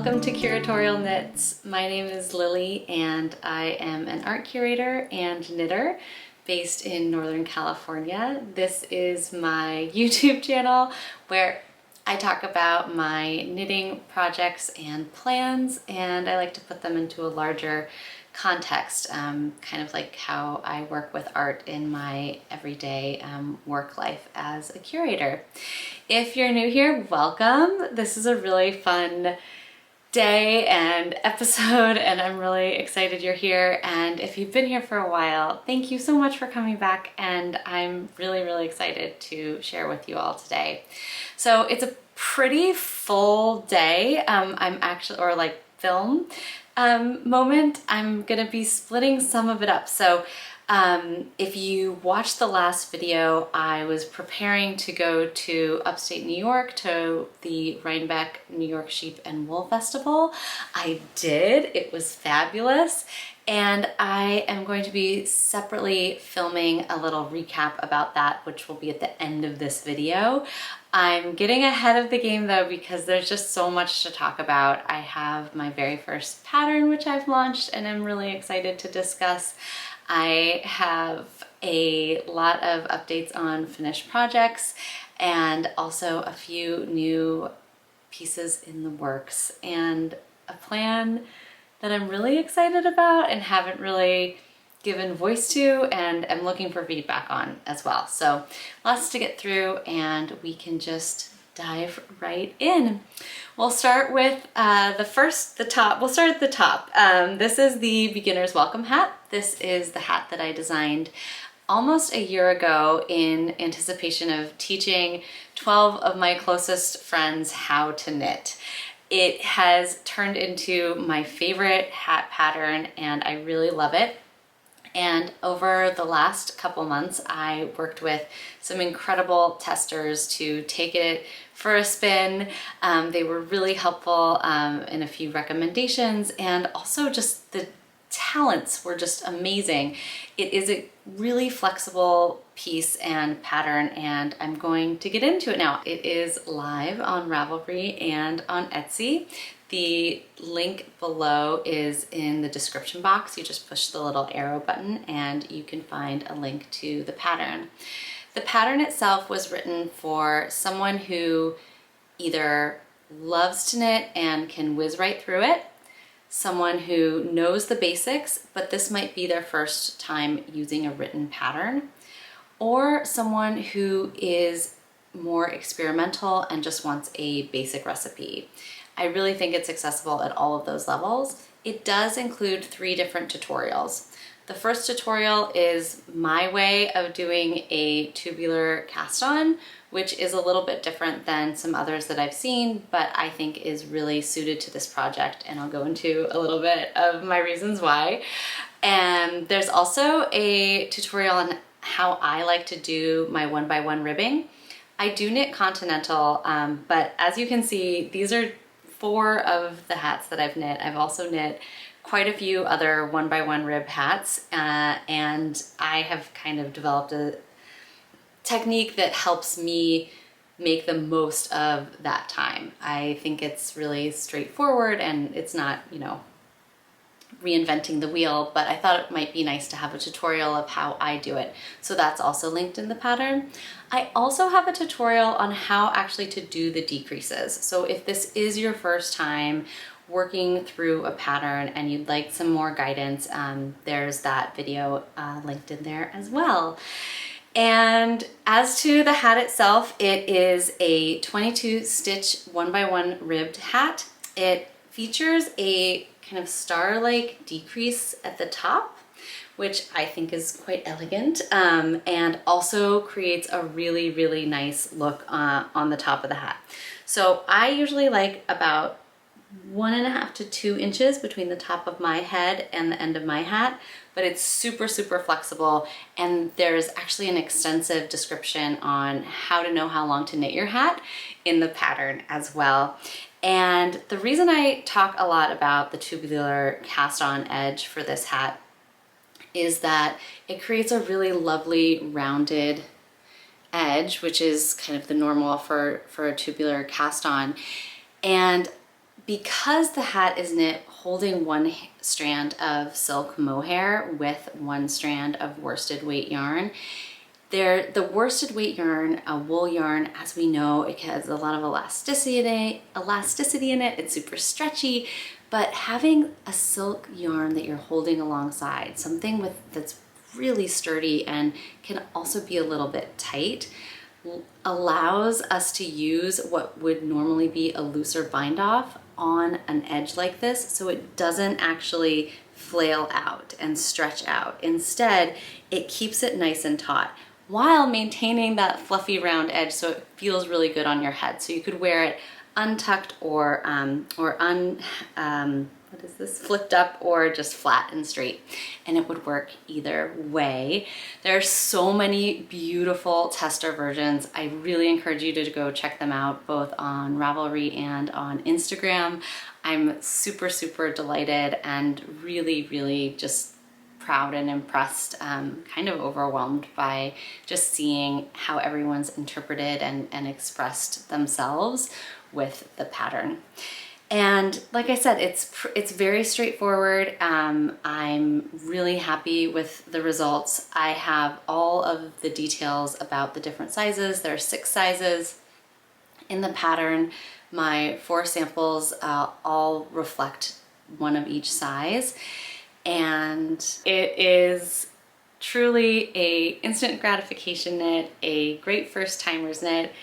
Welcome to Curatorial Knits. My name is Lily and I am an art curator and knitter based in Northern California. This is my YouTube channel where I talk about my knitting projects and plans, and I like to put them into a larger context, kind of like how I work with art in my everyday work life as a curator. If you're new here, welcome. This is a really fun day and episode, and I'm really excited you're here. And if you've been here for a while, thank you so much for coming back, and I'm really excited to share with you all today. So it's a pretty full day. I'm actually, or like film moment, I'm gonna be splitting some of it up. So if you watched the last video, I was preparing to go to upstate New York to the Rhinebeck New York Sheep and Wool Festival. I did. It was fabulous. And I am going to be separately filming a little recap about that, which will be at the end of this video. I'm getting ahead of the game though, because there's just so much to talk about. I have my very first pattern, which I've launched, and I'm really excited to discuss. I have a lot of updates on finished projects and also a few new pieces in the works and a plan that I'm really excited about and haven't really given voice to, and I'm looking for feedback on as well. So lots to get through, and we can just dive right in. We'll start with the top. We'll start at the top. This is the beginner's welcome hat. This is the hat that I designed almost a year ago in anticipation of teaching 12 of my closest friends how to knit. It has turned into my favorite hat pattern, and I really love it. And over the last couple months, I worked with some incredible testers to take it for a spin. They were really helpful in a few recommendations, and also just the talents were just amazing. It is a really flexible piece and pattern, and I'm going to get into it now. It is live on Ravelry and on Etsy. The link below is in the description box. You just push the little arrow button and you can find a link to the pattern. The pattern itself was written for someone who either loves to knit and can whiz right through it, someone who knows the basics, but this might be their first time using a written pattern, or someone who is more experimental and just wants a basic recipe. I really think it's accessible at all of those levels. It does include 3 different tutorials. The first tutorial is my way of doing a tubular cast on, which is a little bit different than some others that I've seen, but I think is really suited to this project, and I'll go into a little bit of my reasons why. And there's also a tutorial on how I like to do my 1x1 ribbing. I do knit continental, but as you can see, these are 4 of the hats that I've knit. I've also knit quite a few other 1x1 rib hats, and I have kind of developed a technique that helps me make the most of that time. I think it's really straightforward, and it's not, you know, reinventing the wheel, but I thought it might be nice to have a tutorial of how I do it. So that's also linked in the pattern. I also have a tutorial on how actually to do the decreases. So if this is your first time working through a pattern and you'd like some more guidance, there's that video linked in there as well. And as to the hat itself, it is a 22 stitch 1x1 ribbed hat. It features a kind of star-like decrease at the top, which I think is quite elegant, and also creates a really nice look on the top of the hat. So I usually like about 1.5 to 2 inches between the top of my head and the end of my hat, but it's super flexible, and there's actually an extensive description on how to know how long to knit your hat in the pattern as well. And the reason I talk a lot about the tubular cast on edge for this hat is that it creates a really lovely rounded edge, which is kind of the normal for a tubular cast on. And because the hat is knit holding one strand of silk mohair with one strand of worsted weight yarn, the worsted weight yarn, a wool yarn, as we know, it has a lot of elasticity in it. It's super stretchy, but having a silk yarn that you're holding alongside, something that's really sturdy and can also be a little bit tight, allows us to use what would normally be a looser bind off on an edge like this, so it doesn't actually flail out and stretch out. Instead, it keeps it nice and taut while maintaining that fluffy round edge, so it feels really good on your head. So you could wear it untucked or flipped up, or just flat and straight, and it would work either way. There are so many beautiful tester versions. I really encourage you to go check them out, both on Ravelry and on Instagram. I'm super, super delighted and really, really just proud and impressed, kind of overwhelmed by just seeing how everyone's interpreted and expressed themselves with the pattern. And like I said, it's very straightforward. I'm really happy with the results. I have all of the details about the different sizes. There are 6 sizes in the pattern. My 4 samples all reflect one of each size. And it is truly a instant gratification knit, a great first timers knit.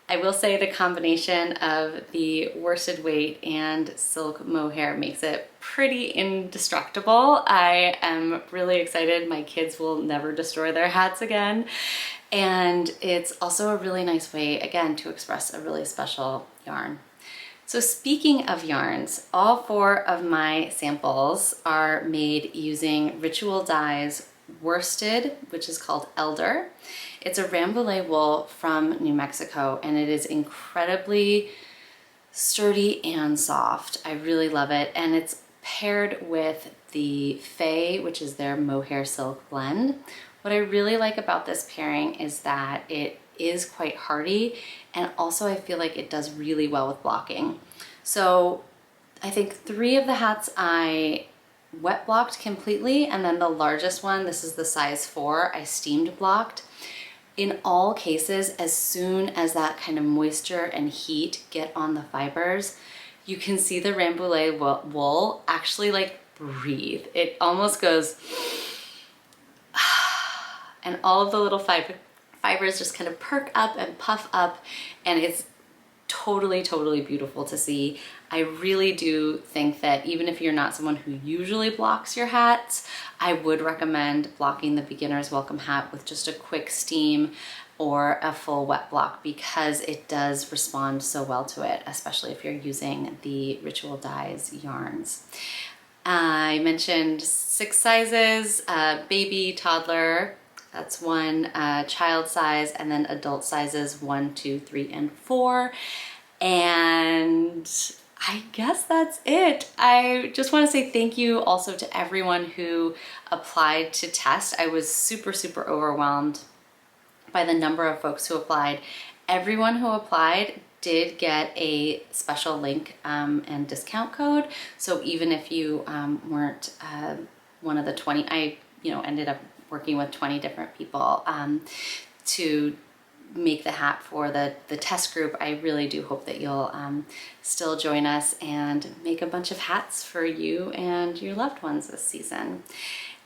I will say the combination of the worsted weight and silk mohair makes it pretty indestructible. I am really excited. My kids will never destroy their hats again. And it's also a really nice way, again, to express a really special yarn. So speaking of yarns, all 4 of my samples are made using Ritual Dye's worsted, which is called Elder. It's a Ramble wool from New Mexico, and it is incredibly sturdy and soft. I really love it, and it's paired with the Faye, which is their mohair silk blend. What I really like about this pairing is that it is quite hardy, and also I feel like it does really well with blocking. So I think 3 of the hats I wet blocked completely, and then the largest one, this is the size 4, I steamed blocked. In all cases, as soon as that kind of moisture and heat get on the fibers, you can see the Rambouillet wool actually like breathe. It almost goes, and all of the little fibers just kind of perk up and puff up, and it's totally, totally beautiful to see. I really do think that even if you're not someone who usually blocks your hats, I would recommend blocking the beginner's welcome hat with just a quick steam or a full wet block, because it does respond so well to it, especially if you're using the Ritual Dyes yarns. I mentioned 6 sizes, baby, toddler, that's 1, child size, and then adult sizes 1, 2, 3, and 4. And I guess that's it. I just want to say thank you also to everyone who applied to test. I was super, super overwhelmed by the number of folks who applied. Everyone who applied did get a special link and discount code. So even if you weren't one of the 20, I ended up working with 20 different people to make the hat for the test group. I really do hope that you'll still join us and make a bunch of hats for you and your loved ones this season.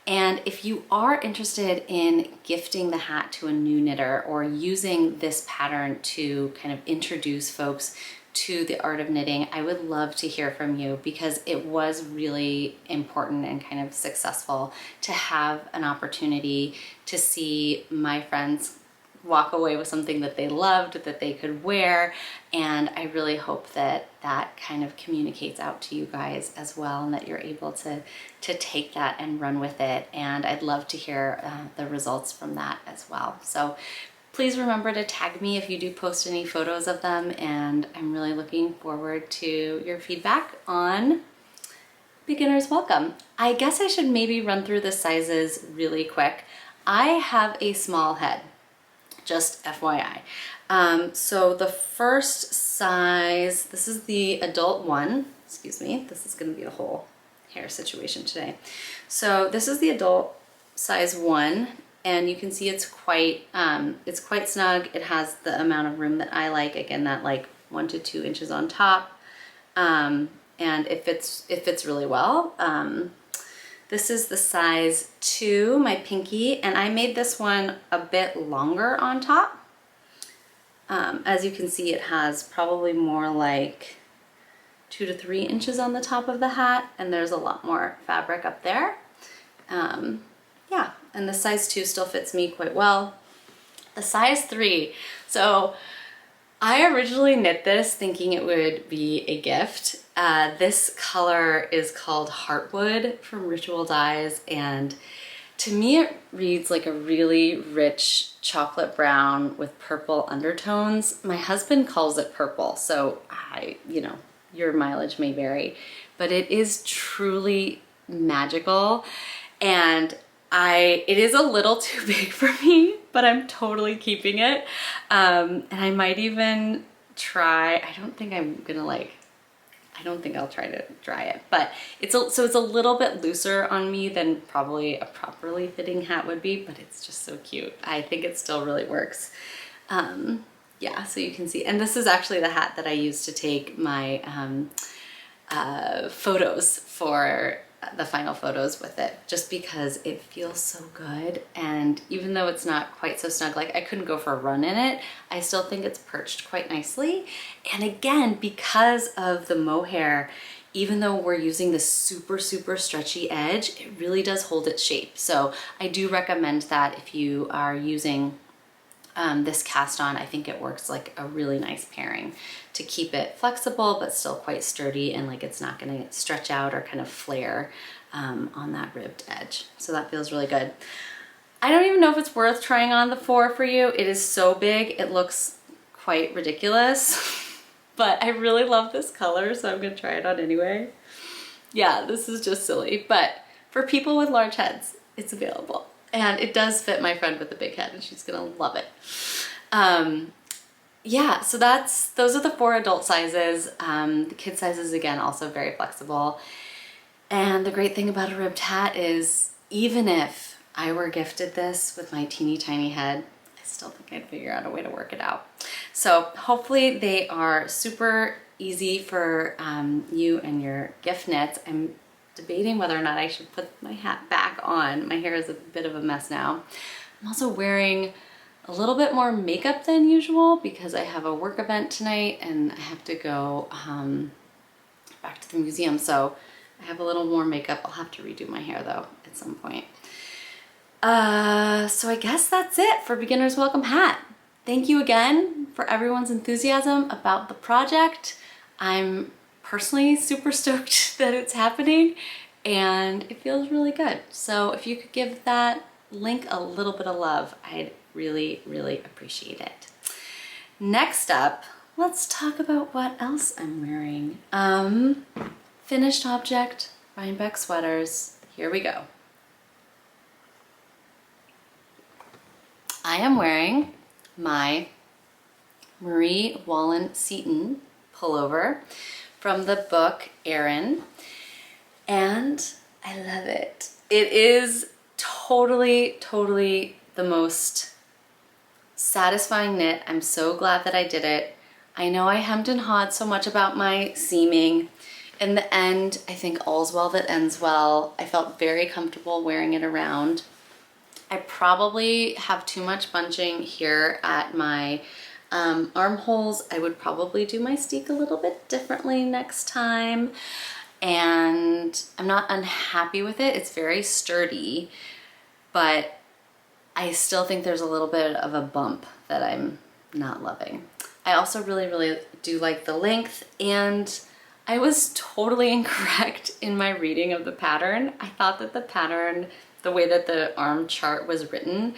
And if you are interested in gifting the hat to a new knitter, or using this pattern to kind of introduce folks to the art of knitting, I would love to hear from you, because it was really important and kind of successful to have an opportunity to see my friends walk away with something that they loved, that they could wear. And I really hope that that kind of communicates out to you guys as well, and that you're able to take that and run with it. And I'd love to hear the results from that as well. So please remember to tag me if you do post any photos of them, and I'm really looking forward to your feedback on Beginner's Welcome. I guess I should maybe run through the sizes really quick. I have a small head, just FYI. So the first size, this is the adult one. excuse me, this is gonna be a whole hair situation today. So this is the adult size 1, and you can see it's quite snug. It has the amount of room that I like. Again, that like 1 to 2 inches on top, and it fits really well. This is the size 2, my pinky, and I made this one a bit longer on top. As you can see, it has probably more like 2 to 3 inches on the top of the hat, and there's a lot more fabric up there. Yeah, and the size 2 still fits me quite well. The size 3, so I originally knit this thinking it would be a gift. This color is called Heartwood from Ritual Dyes, and to me it reads like a really rich chocolate brown with purple undertones. My husband calls it purple, so you know, your mileage may vary, but it is truly magical, and it is a little too big for me, but I'm totally keeping it. And I might even try, I don't think I'll try to dry it, but it's a little bit looser on me than probably a properly fitting hat would be, but it's just so cute. I think it still really works. Yeah, so you can see, and this is actually the hat that I used to take my photos for the final photos with it, just because it feels so good. And even though it's not quite so snug, like I couldn't go for a run in it, I still think it's perched quite nicely. And again, because of the mohair, even though we're using this super stretchy edge, it really does hold its shape. So I do recommend that if you are using this cast on. I think it works like a really nice pairing to keep it flexible but still quite sturdy, and like it's not going to stretch out or kind of flare on that ribbed edge. So that feels really good. I don't even know if it's worth trying on the 4 for you. It is so big, it looks quite ridiculous, but I really love this color, so I'm going to try it on anyway. Yeah, this is just silly, but for people with large heads, it's available. And it does fit my friend with the big head, and she's gonna love it. Yeah, so those are the 4 adult sizes. The kid sizes, again, also very flexible. And the great thing about a ribbed hat is, even if I were gifted this with my teeny tiny head, I still think I'd figure out a way to work it out. So hopefully they are super easy for you and your gift knits. I'm debating whether or not I should put my hat back on. My hair is a bit of a mess now. I'm also wearing a little bit more makeup than usual because I have a work event tonight and I have to go back to the museum, so I have a little more makeup. I'll have to redo my hair though at some point. So I guess that's it for Beginner's Welcome Hat. Thank you again for everyone's enthusiasm about the project. I'm personally super stoked that it's happening, and it feels really good. So if you could give that link a little bit of love, I'd really appreciate it. Next up, let's talk about what else I'm wearing. Finished object, Rhinebeck sweaters. Here we go. I am wearing my Marie Wallin Seaton pullover from the book Erin, and I love it. It is totally the most satisfying knit. I'm so glad that I did it. I know I hemmed and hawed so much about my seaming. In the end, I think all's well that ends well. I felt very comfortable wearing it around. I probably have too much bunching here at my armholes. I would probably do my steek a little bit differently next time, and I'm not unhappy with it. It's very sturdy, but I still think there's a little bit of a bump that I'm not loving. I also really do like the length, and I was totally incorrect in my reading of the pattern. I thought that the pattern, the way that the arm chart was written,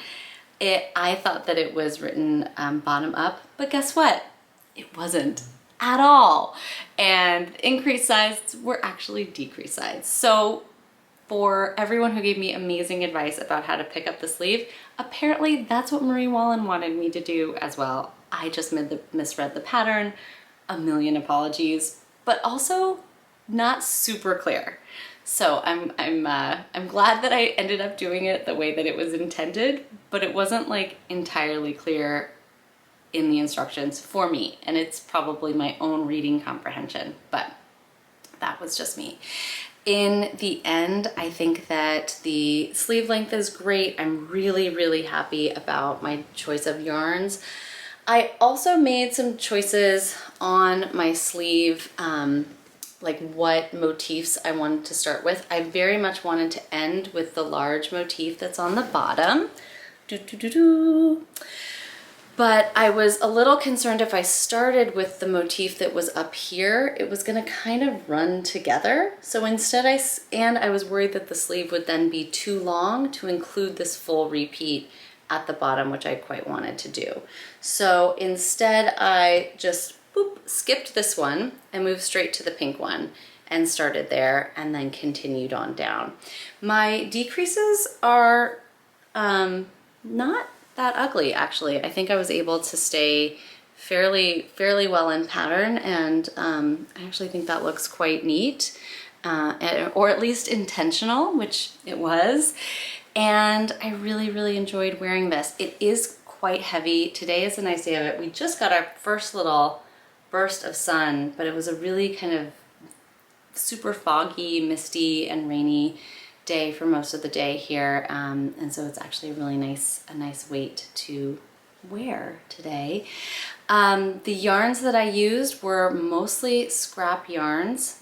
I thought that it was written bottom up, but guess what? It wasn't at all. And increased sides were actually decreased sides. So for everyone who gave me amazing advice about how to pick up the sleeve, apparently that's what Marie Wallin wanted me to do as well. I just misread the pattern. A million apologies. But also, not super clear. So I'm glad that I ended up doing it the way that it was intended, but it wasn't like entirely clear in the instructions for me, and it's probably my own reading comprehension, but that was just me. In the end, I think that the sleeve length is great. I'm really, really happy about my choice of yarns. I also made some choices on my sleeve, like what motifs I wanted to start with. I very much wanted to end with the large motif that's on the bottom. But I was a little concerned if I started with the motif that was up here, it was gonna kind of run together. So instead I was worried that the sleeve would then be too long to include this full repeat at the bottom, which I quite wanted to do. So instead I just skipped this one and moved straight to the pink one and started there and then continued on down. My decreases are not that ugly, actually. I think I was able to stay fairly well in pattern, and I actually think that looks quite neat, or at least intentional, which it was. And I really, really enjoyed wearing this. It is quite heavy. Today is a nice day of it. We just got our first little burst of sun, but it was a really kind of super foggy, misty, and rainy day for most of the day here, and so it's actually a nice weight to wear today. The yarns that I used were mostly scrap yarns.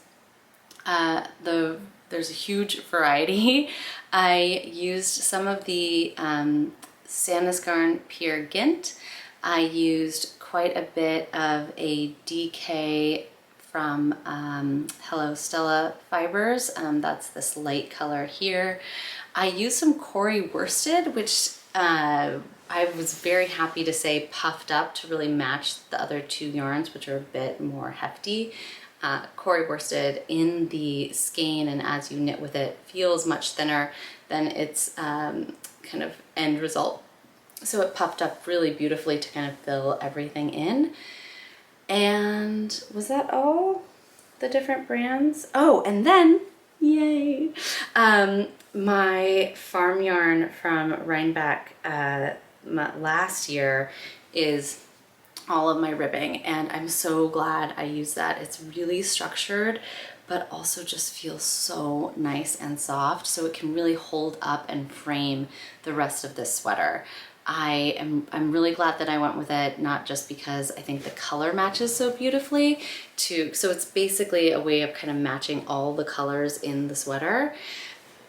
There's a huge variety. I used some of the Sandnesgarn Peer Gynt. I used quite a bit of a DK from Hello Stella Fibers. That's this light color here. I used some Corey worsted, which I was very happy to say puffed up to really match the other two yarns, which are a bit more hefty. Corey worsted in the skein, and as you knit with it, feels much thinner than its kind of end result. So it puffed up really beautifully to kind of fill everything in. And was that all the different brands? Oh, and then, yay, my farm yarn from Rhinebeck last year is all of my ribbing, and I'm so glad I used that. It's really structured, but also just feels so nice and soft, so it can really hold up and frame the rest of this sweater. I'm really glad that I went with it, not just because I think the color matches so beautifully so it's basically a way of kind of matching all the colors in the sweater.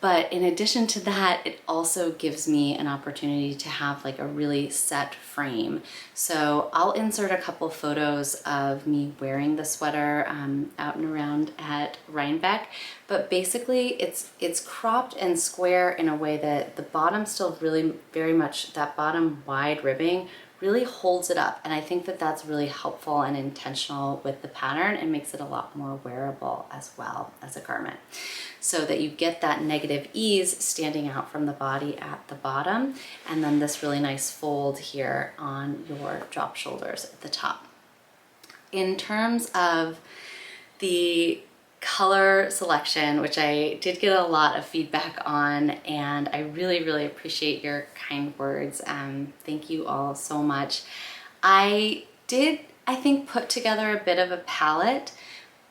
But in addition to that, it also gives me an opportunity to have like a really set frame. So I'll insert a couple photos of me wearing the sweater out and around at Rhinebeck. But basically it's cropped and square in a way that the bottom still really very much, that bottom wide ribbing really holds it up. And I think that that's really helpful and intentional with the pattern and makes it a lot more wearable as well as a garment. So that you get that negative ease standing out from the body at the bottom, and then this really nice fold here on your drop shoulders at the top. In terms of the color selection, which I did get a lot of feedback on, and I really, really appreciate your kind words. Thank you all so much. I did, I think, put together a bit of a palette,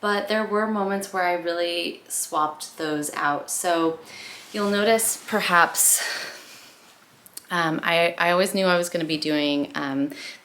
but there were moments where I really swapped those out. So you'll notice perhaps, I always knew I was going to be doing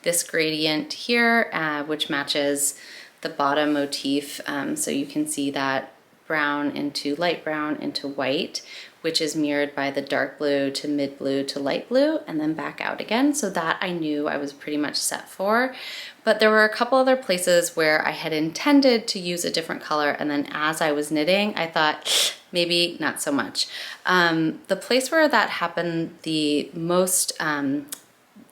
this gradient here, which matches the bottom motif. So you can see that brown into light brown into white, which is mirrored by the dark blue to mid blue to light blue, and then back out again. So that I knew I was pretty much set for. But there were a couple other places where I had intended to use a different color, and then as I was knitting, I thought, maybe not so much. The place where that happened the most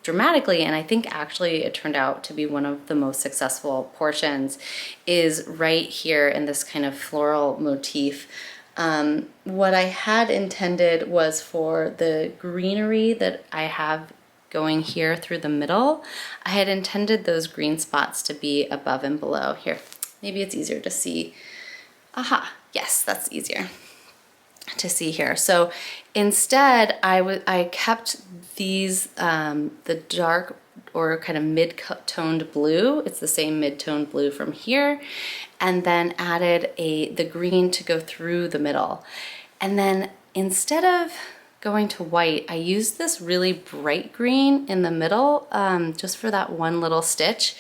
dramatically, and I think actually it turned out to be one of the most successful portions, is right here in this kind of floral motif. What I had intended was for the greenery that I have going here through the middle, I had intended those green spots to be above and below. Here, maybe it's easier to see Aha, yes, that's easier to see here. So instead I kept these, the dark or kind of mid-toned blue. It's the same mid-toned blue from here, and then added the green to go through the middle. And then instead of going to white, I used this really bright green in the middle, just for that one little stitch.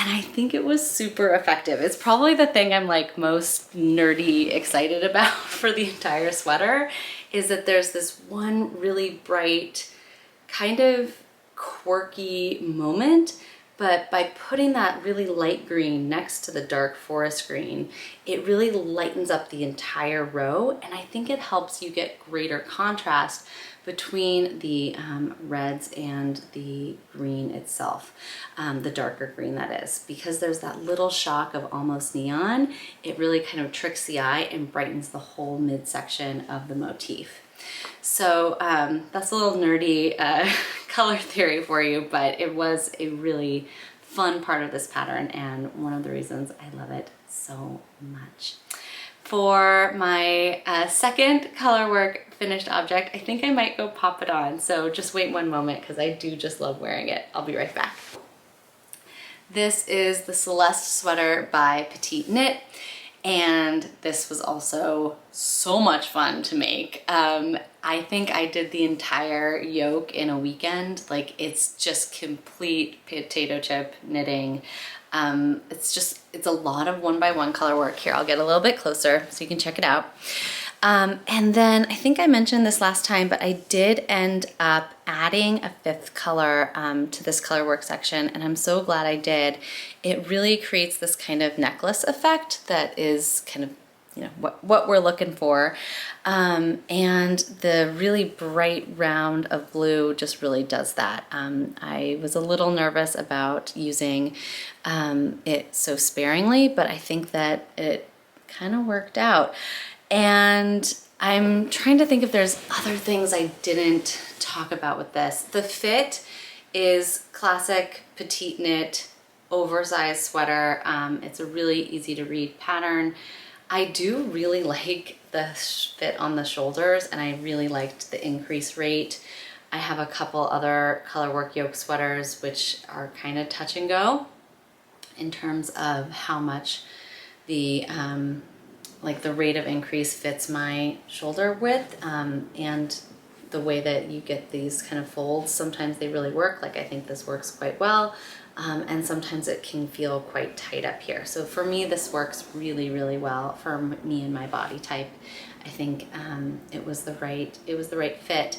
And I think it was super effective. It's probably the thing I'm like most nerdy excited about for the entire sweater, is that there's this one really bright, kind of quirky moment, but by putting that really light green next to the dark forest green, it really lightens up the entire row, and I think it helps you get greater contrast between the reds and the green itself, the darker green that is, because there's that little shock of almost neon. It really kind of tricks the eye and brightens the whole midsection of the motif. So that's a little nerdy color theory for you, but it was a really fun part of this pattern and one of the reasons I love it so much. For my second color work finished object, I think I might go pop it on. So just wait one moment because I do just love wearing it. I'll be right back. This is the Celeste sweater by Petit Knit. And this was also so much fun to make. I think I did the entire yoke in a weekend. Like, it's just complete potato chip knitting. It's a lot of 1x1 color work. Here, I'll get a little bit closer so you can check it out. And then I think I mentioned this last time, but I did end up adding a fifth color to this color work section, and I'm so glad I did. It really creates this kind of necklace effect that is kind of, you know, what we're looking for. And the really bright round of blue just really does that. I was a little nervous about using it so sparingly, but I think that it kind of worked out. And I'm trying to think if there's other things I didn't talk about with this. The fit is classic petite knit, oversized sweater. It's a really easy to read pattern. I do really like the fit on the shoulders, and I really liked the increase rate. I have a couple other colorwork yoke sweaters which are kind of touch and go in terms of how much the like the rate of increase fits my shoulder width, and the way that you get these kind of folds. Sometimes they really work, like I think this works quite well, and sometimes it can feel quite tight up here. So for me, this works really, really well for me and my body type. I think it was the right fit.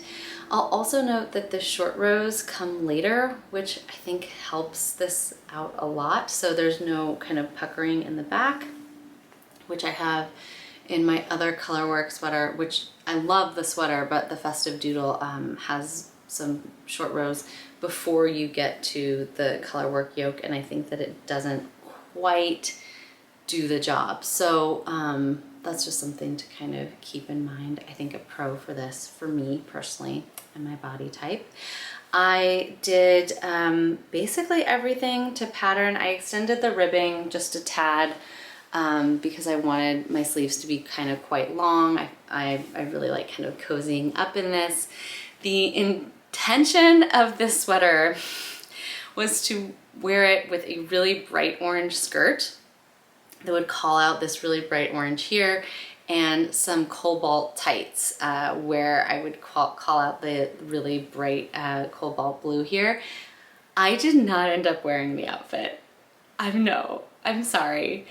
I'll also note that the short rows come later, which I think helps this out a lot. So there's no kind of puckering in the back, which I have in my other colorwork sweater, which I love the sweater, but the Festive Doodle has some short rows before you get to the colorwork yoke, and I think that it doesn't quite do the job. So that's just something to kind of keep in mind. I think a pro for this, for me personally, and my body type. I did basically everything to pattern. I extended the ribbing just a tad, because I wanted my sleeves to be kind of quite long. I really like kind of cozying up in this. The intention of this sweater was to wear it with a really bright orange skirt that would call out this really bright orange here, and some cobalt tights where I would call out the really bright cobalt blue here. I did not end up wearing the outfit. I'm sorry.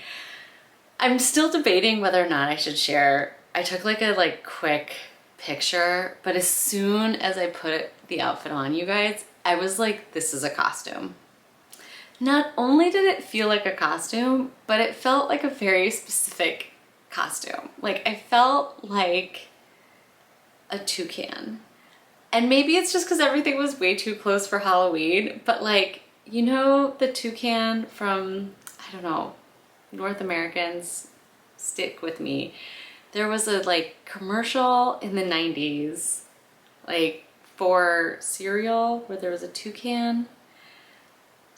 I'm still debating whether or not I should share. I took like a quick picture, but as soon as I put the outfit on, you guys, I was like, this is a costume. Not only did it feel like a costume, but it felt like a very specific costume. Like, I felt like a toucan. And maybe it's just because everything was way too close for Halloween, but like, you know, the toucan from, I don't know, North Americans, stick with me. There was a commercial in the 90s, for cereal where there was a toucan,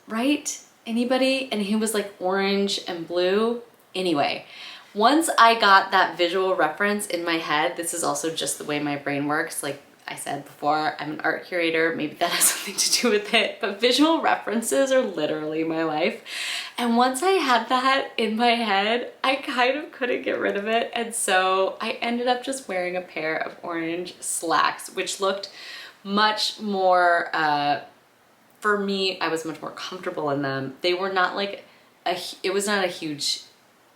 right? Anybody? And he was like orange and blue. Anyway, once I got that visual reference in my head, this is also just the way my brain works. Like I said before, I'm an art curator. Maybe that has something to do with it, but visual references are literally my life. And once I had that in my head, I kind of couldn't get rid of it. And so I ended up just wearing a pair of orange slacks, which looked much more, for me, I was much more comfortable in them. They were not like it was not a huge,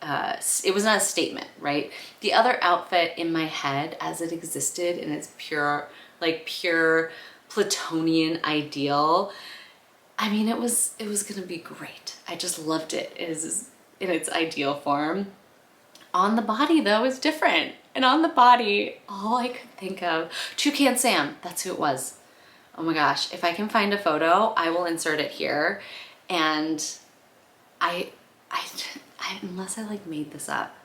it was not a statement, right? The other outfit in my head as it existed in its pure, like pure Platonian ideal, I mean, it was gonna be great. I just loved it as in its ideal form. On the body though is different. And on the body, all I could think of, Toucan Sam, that's who it was. Oh my gosh, if I can find a photo, I will insert it here. And I unless I like made this up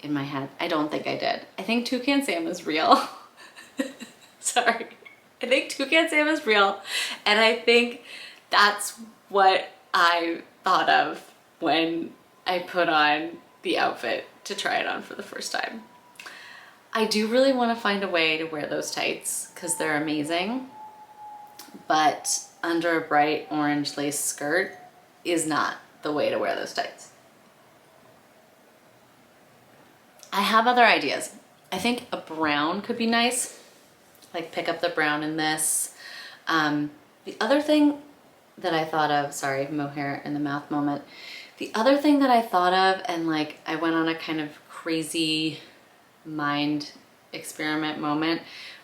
in my head, I don't think I did. I think Toucan Sam is real. Sorry. I think Toucan Sam is real. And I think that's what I thought of when I put on the outfit to try it on for the first time. I do really want to find a way to wear those tights because they're amazing, but under a bright orange lace skirt is not the way to wear those tights. I have other ideas. I think a brown could be nice, like pick up the brown in this. The other thing that I thought of, sorry, mohair in the mouth moment. The other thing that I thought of, and like I went on a kind of crazy mind experiment moment,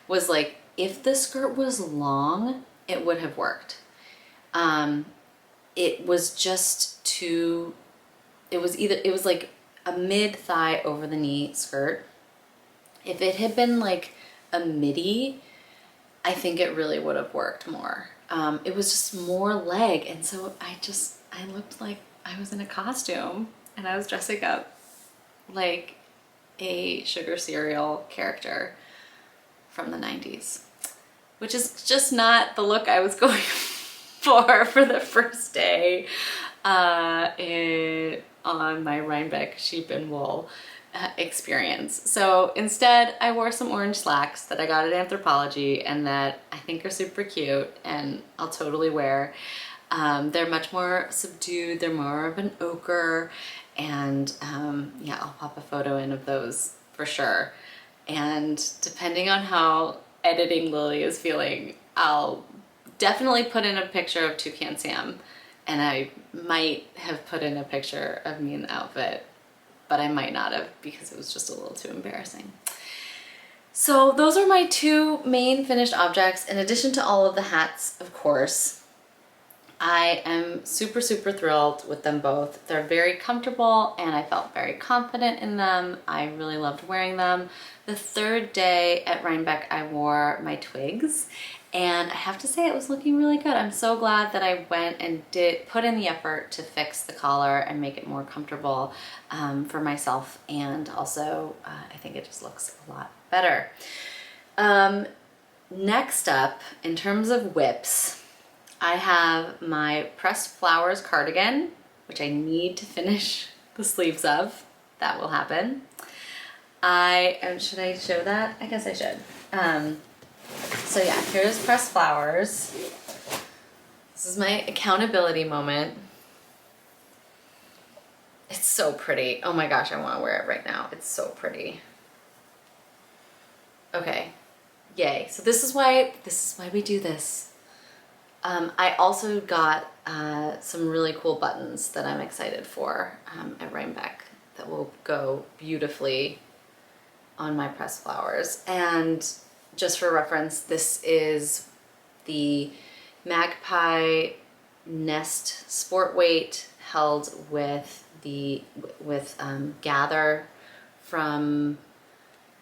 was like if the skirt was long, it would have worked. It was just too, it was like a mid-thigh over the knee skirt. If it had been like a midi, I think it really would have worked more. It was just more leg, and so I looked like I was in a costume and I was dressing up like a sugar cereal character from the 90s, which is just not the look I was going for the first day on my Rhinebeck sheep and wool experience. So instead I wore some orange slacks that I got at Anthropology and that I think are super cute and I'll totally wear. They're much more subdued, they're more of an ochre, and yeah, I'll pop a photo in of those for sure. And depending on how editing Lily is feeling, I'll definitely put in a picture of Toucan Sam, and I might have put in a picture of me in the outfit, but I might not have because it was just a little too embarrassing. So those are my two main finished objects, in addition to all of the hats, of course. I am super, super thrilled with them both. They're very comfortable and I felt very confident in them. I really loved wearing them. The third day at Rhinebeck, I wore my twigs and I have to say it was looking really good. I'm so glad that I went and put in the effort to fix the collar and make it more comfortable for myself, and also I think it just looks a lot better. Next up, in terms of whips, I have my pressed flowers cardigan, which I need to finish the sleeves of. That will happen. Should I show that? I guess I should. So yeah, here's pressed flowers. This is my accountability moment. It's so pretty. Oh my gosh, I want to wear it right now. It's so pretty. Okay, yay. So this is why we do this. I also got some really cool buttons that I'm excited for at Rhinebeck that will go beautifully on my pressed flowers. And just for reference, this is the Magpie Nest sport weight held with Gather from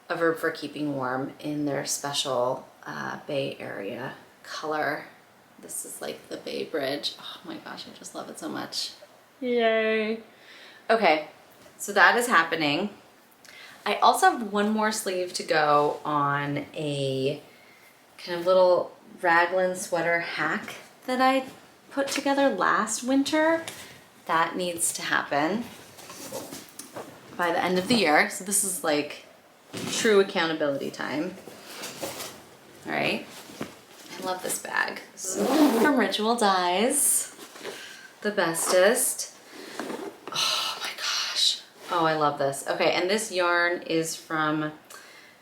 A Verb for Keeping Warm in their special Bay Area color. This is like the Bay Bridge. Oh my gosh, I just love it so much. Yay. Okay, so that is happening. I also have one more sleeve to go on a kind of little raglan sweater hack that I put together last winter. That needs to happen. by the end of the year. So this is like true accountability time. All right. I love this bag. This is from Ritual Dyes. The bestest. Oh my gosh. Oh, I love this. Okay, and this yarn is from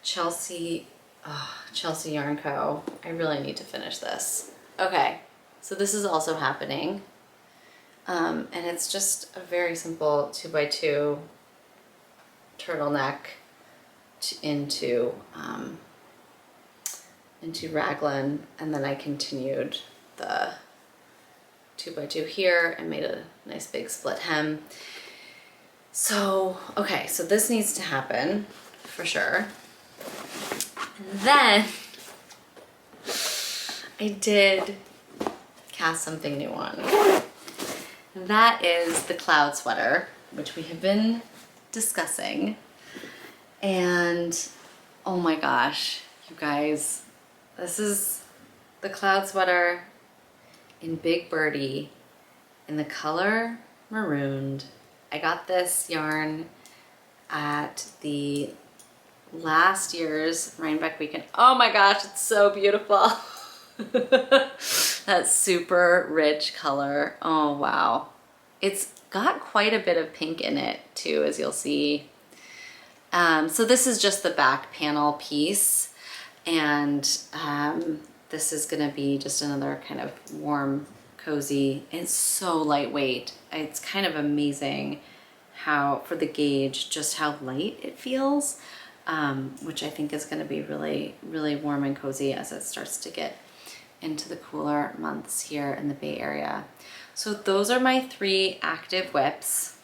Chelsea Yarn Co. I really need to finish this. Okay, so this is also happening. And it's just a very simple 2x2 turtleneck into raglan, and then I continued the 2x2 here and made a nice big split hem. So, okay, so this needs to happen for sure. And then I did cast something new on. And that is the cloud sweater, which we have been discussing. And oh my gosh, you guys, this is the cloud sweater in Big Birdie in the color marooned. I got this yarn at the last year's Rhinebeck weekend. Oh my gosh, it's so beautiful. That super rich color. Oh wow. It's got quite a bit of pink in it too, as you'll see. So this is just the back panel piece, and this is gonna be just another kind of warm, cozy. It's so lightweight. It's kind of amazing how, for the gauge, just how light it feels, which I think is gonna be really, really warm and cozy as it starts to get into the cooler months here in the Bay Area. So those are my 3 active whips.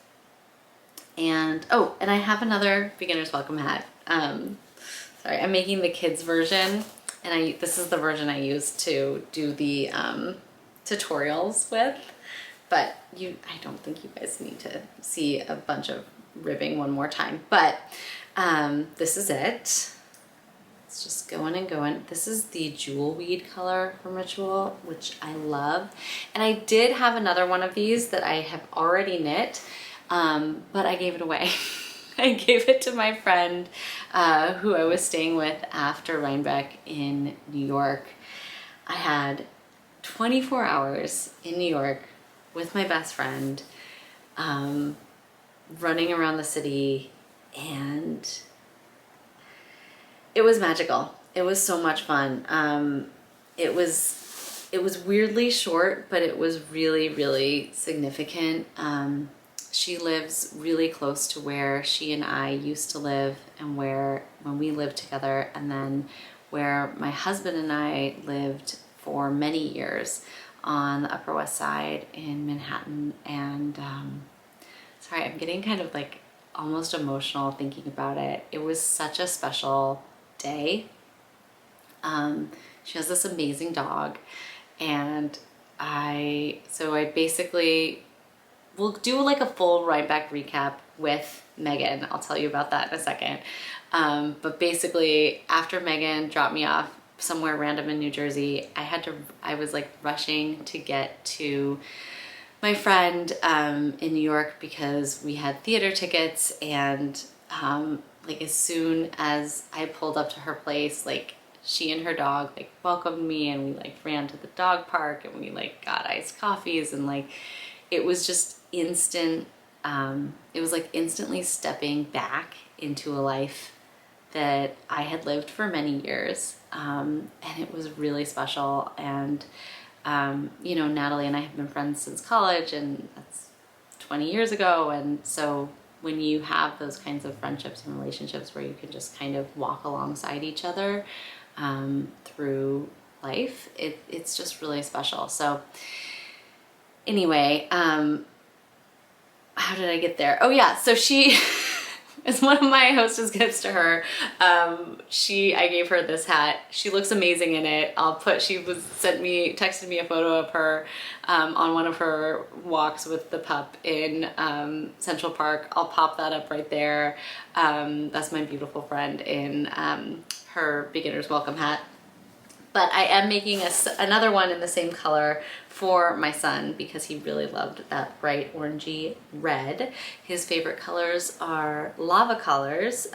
And oh, and I have another beginner's welcome hat. Sorry, I'm making the kids version, and this is the version I use to do the tutorials with. But I don't think you guys need to see a bunch of ribbing one more time. But this is it. It's just going and going. This is the jewel weed color from Ritual, which I love. And I did have another one of these that I have already knit, but I gave it away. I gave it to my friend who I was staying with after Rhinebeck in New York. I had 24 hours in New York with my best friend, running around the city, and it was magical. It was so much fun. It was weirdly short, but it was really, really significant. She lives really close to where she and I used to live, and when we lived together, and then where my husband and I lived for many years on the Upper West Side in Manhattan. And sorry, I'm getting kind of like almost emotional thinking about it. It was such a special day. She has this amazing dog, and I basically will do like a full Rhinebeck recap with Megan. I'll tell you about that in a second. But basically, after Megan dropped me off somewhere random in New Jersey, I was like rushing to get to my friend in New York because we had theater tickets, and like as soon as I pulled up to her place, like she and her dog like welcomed me, and we like ran to the dog park, and we like got iced coffees, and like it was just instant. It was like instantly stepping back into a life that I had lived for many years, and it was really special. And you know, Natalie and I have been friends since college, and that's 20 years ago. And so when you have those kinds of friendships and relationships where you can just kind of walk alongside each other through life, it's just really special. So anyway, how did I get there? Oh yeah, so she is one of my hostess gifts to her. I gave her this hat. She looks amazing in it. Texted me a photo of her on one of her walks with the pup in Central Park. I'll pop that up right there. That's my beautiful friend in her beginner's welcome hat. But I am making another one in the same color for my son because he really loved that bright orangey red. His favorite colors are lava colors.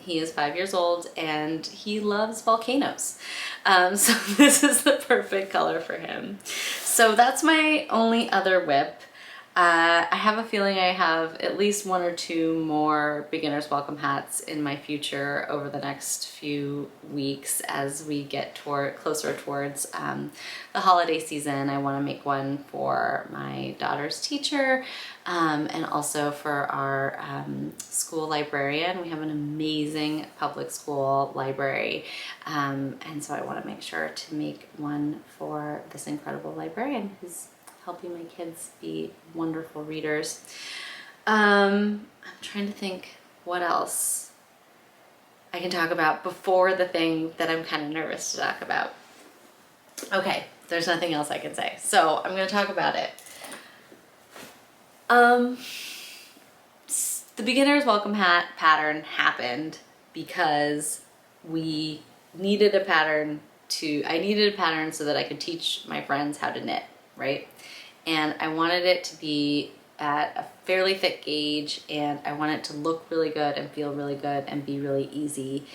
He is 5 years old and he loves volcanoes. So this is the perfect color for him. So that's my only other whip. I have a feeling I have at least 1 or 2 more beginner's welcome hats in my future over the next few weeks as we get closer towards the holiday season. I want to make one for my daughter's teacher and also for our school librarian. We have an amazing public school library, and so I want to make sure to make one for this incredible librarian who's helping my kids be wonderful readers. I'm trying to think what else I can talk about before the thing that I'm kind of nervous to talk about. Okay, there's nothing else I can say, so I'm going to talk about it. The beginner's welcome hat pattern happened because we needed a pattern I needed a pattern so that I could teach my friends how to knit, right? And I wanted it to be at a fairly thick gauge, and I want it to look really good and feel really good and be really easy.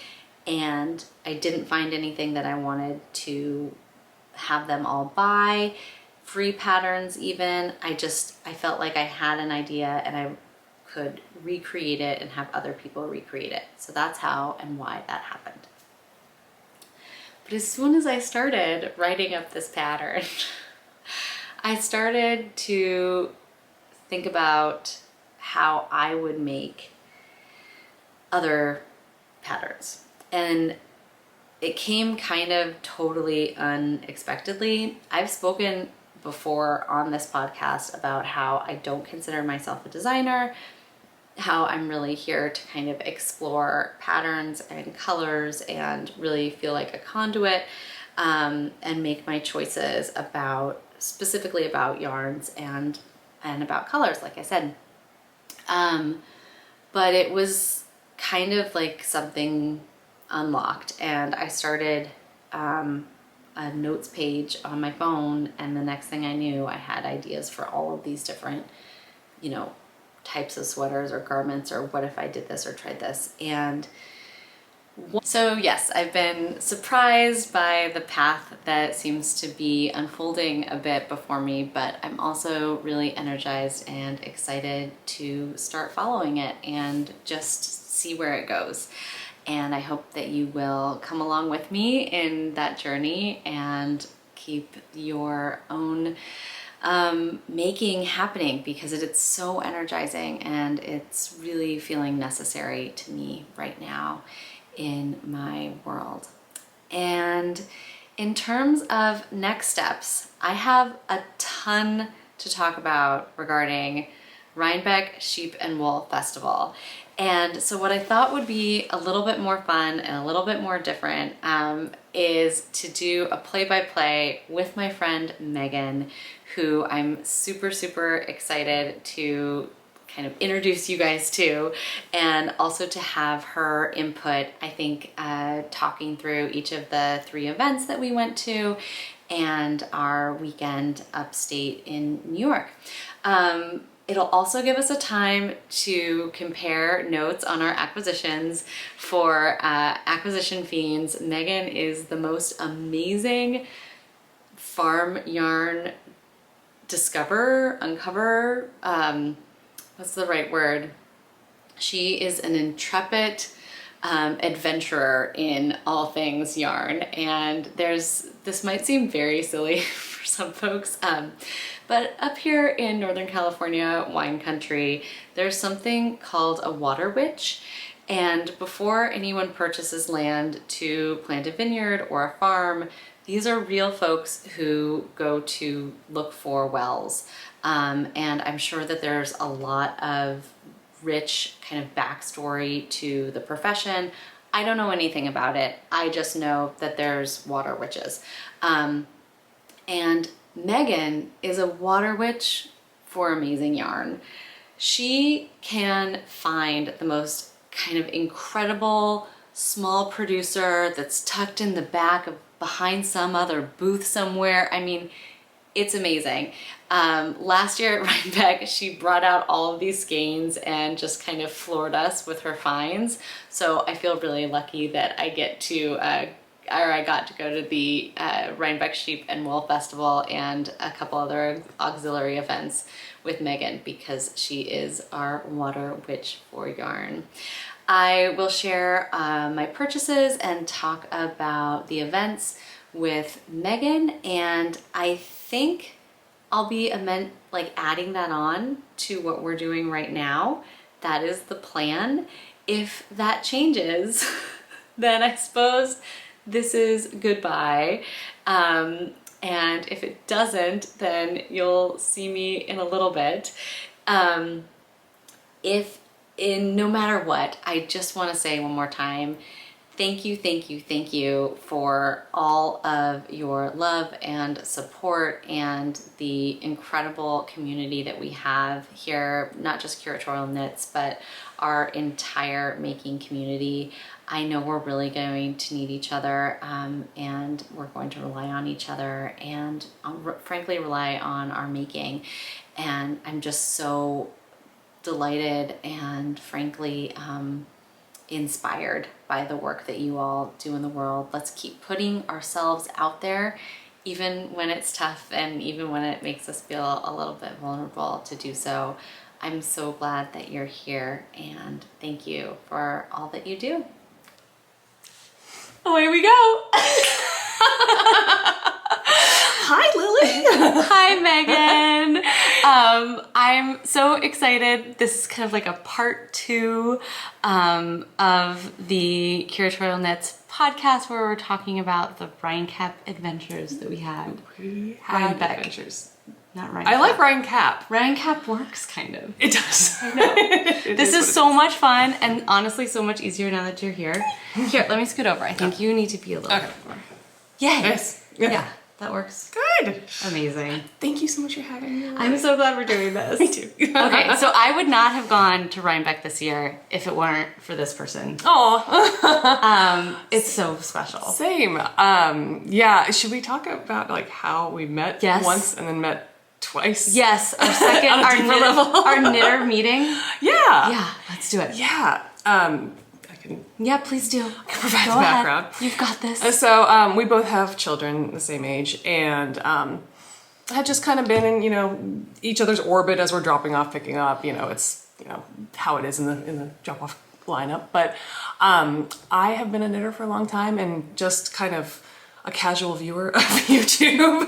And I didn't find anything that I wanted to have them all buy, free patterns even. I felt like I had an idea and I could recreate it and have other people recreate it. So that's how and why that happened. But as soon as I started writing up this pattern, I started to think about how I would make other patterns. And it came kind of totally unexpectedly. I've spoken before on this podcast about how I don't consider myself a designer, how I'm really here to kind of explore patterns and colors and really feel like a conduit, and make my choices specifically about yarns and about colors, like I said. But it was kind of like something unlocked, and I started a notes page on my phone, and the next thing I knew, I had ideas for all of these different, types of sweaters or garments, or what if I did this or tried this. And so yes, I've been surprised by the path that seems to be unfolding a bit before me, but I'm also really energized and excited to start following it and just see where it goes. And I hope that you will come along with me in that journey and keep your own making happening, because it's so energizing and it's really feeling necessary to me right now in my world. And in terms of next steps, I have a ton to talk about regarding Rhinebeck Sheep and Wool Festival. And so what I thought would be a little bit more fun and a little bit more different is to do a play-by-play with my friend Megan, who I'm super, super excited to kind of introduce you guys to, and also to have her input, I think, talking through each of the 3 events that we went to and our weekend upstate in New York. It'll also give us a time to compare notes on our acquisitions. For Acquisition Fiends, Megan is the most amazing farm yarn uncover, what's the right word? She is an intrepid adventurer in all things yarn, and this might seem very silly for some folks, but up here in Northern California wine country, there's something called a water witch. And before anyone purchases land to plant a vineyard or a farm, these are real folks who go to look for wells. And I'm sure that there's a lot of rich kind of backstory to the profession. I don't know anything about it. I just know that there's water witches. And Megan is a water witch for amazing yarn. She can find the most kind of incredible small producer that's tucked in the back of behind some other booth somewhere. I mean, it's amazing. Last year at Rhinebeck, she brought out all of these skeins and just kind of floored us with her finds. So I feel really lucky that I get to, I got to go to the Rhinebeck Sheep and Wool Festival and a couple other auxiliary events with Megan, because she is our water witch for yarn. I will share my purchases and talk about the events with Megan, and I think I'll be adding that on to what we're doing right now. That is the plan. If that changes, then I suppose this is goodbye. And if it doesn't, then you'll see me in a little bit. No matter what, I just want to say one more time, thank you for all of your love and support and the incredible community that we have here, not just Curatorial Knits, but our entire making community. I know we're really going to need each other, and we're going to rely on each other and frankly rely on our making. And I'm just so delighted and frankly inspired by the work that you all do in the world. Let's keep putting ourselves out there, even when it's tough and even when it makes us feel a little bit vulnerable to do so. I'm so glad that you're here, and thank you for all that you do. Away we go. Hi, Lily. Hi, Megan. I'm so excited. This is kind of like a part 2 of the Curatorial Knits podcast, where we're talking about the Rhinebeck adventures that we had. We had Rhinebeck adventures. Not Rhinebeck. I like Rhinebeck. Rhinebeck works, kind of. It does. I know. This is so much fun, and honestly so much easier now that you're here. Here, let me scoot over. I think you need to be a little bit more. Yay! Yes. Yeah, that works. Good. Amazing. Thank you so much for having me. I'm so glad we're doing this. Me too. Okay, so I would not have gone to Rhinebeck this year if it weren't for this person. Oh. It's so special. Same. Yeah. Should we talk about like how we met once and then met twice? Yes, our second, our knitter meeting. Yeah. Yeah, let's do it. Yeah. Yeah, please do. Provide the background. You've got this. So we both have children the same age, and had just kind of been in each other's orbit as we're dropping off, picking up. It's how it is in the drop off lineup. But I have been a knitter for a long time, and just kind of a casual viewer of YouTube,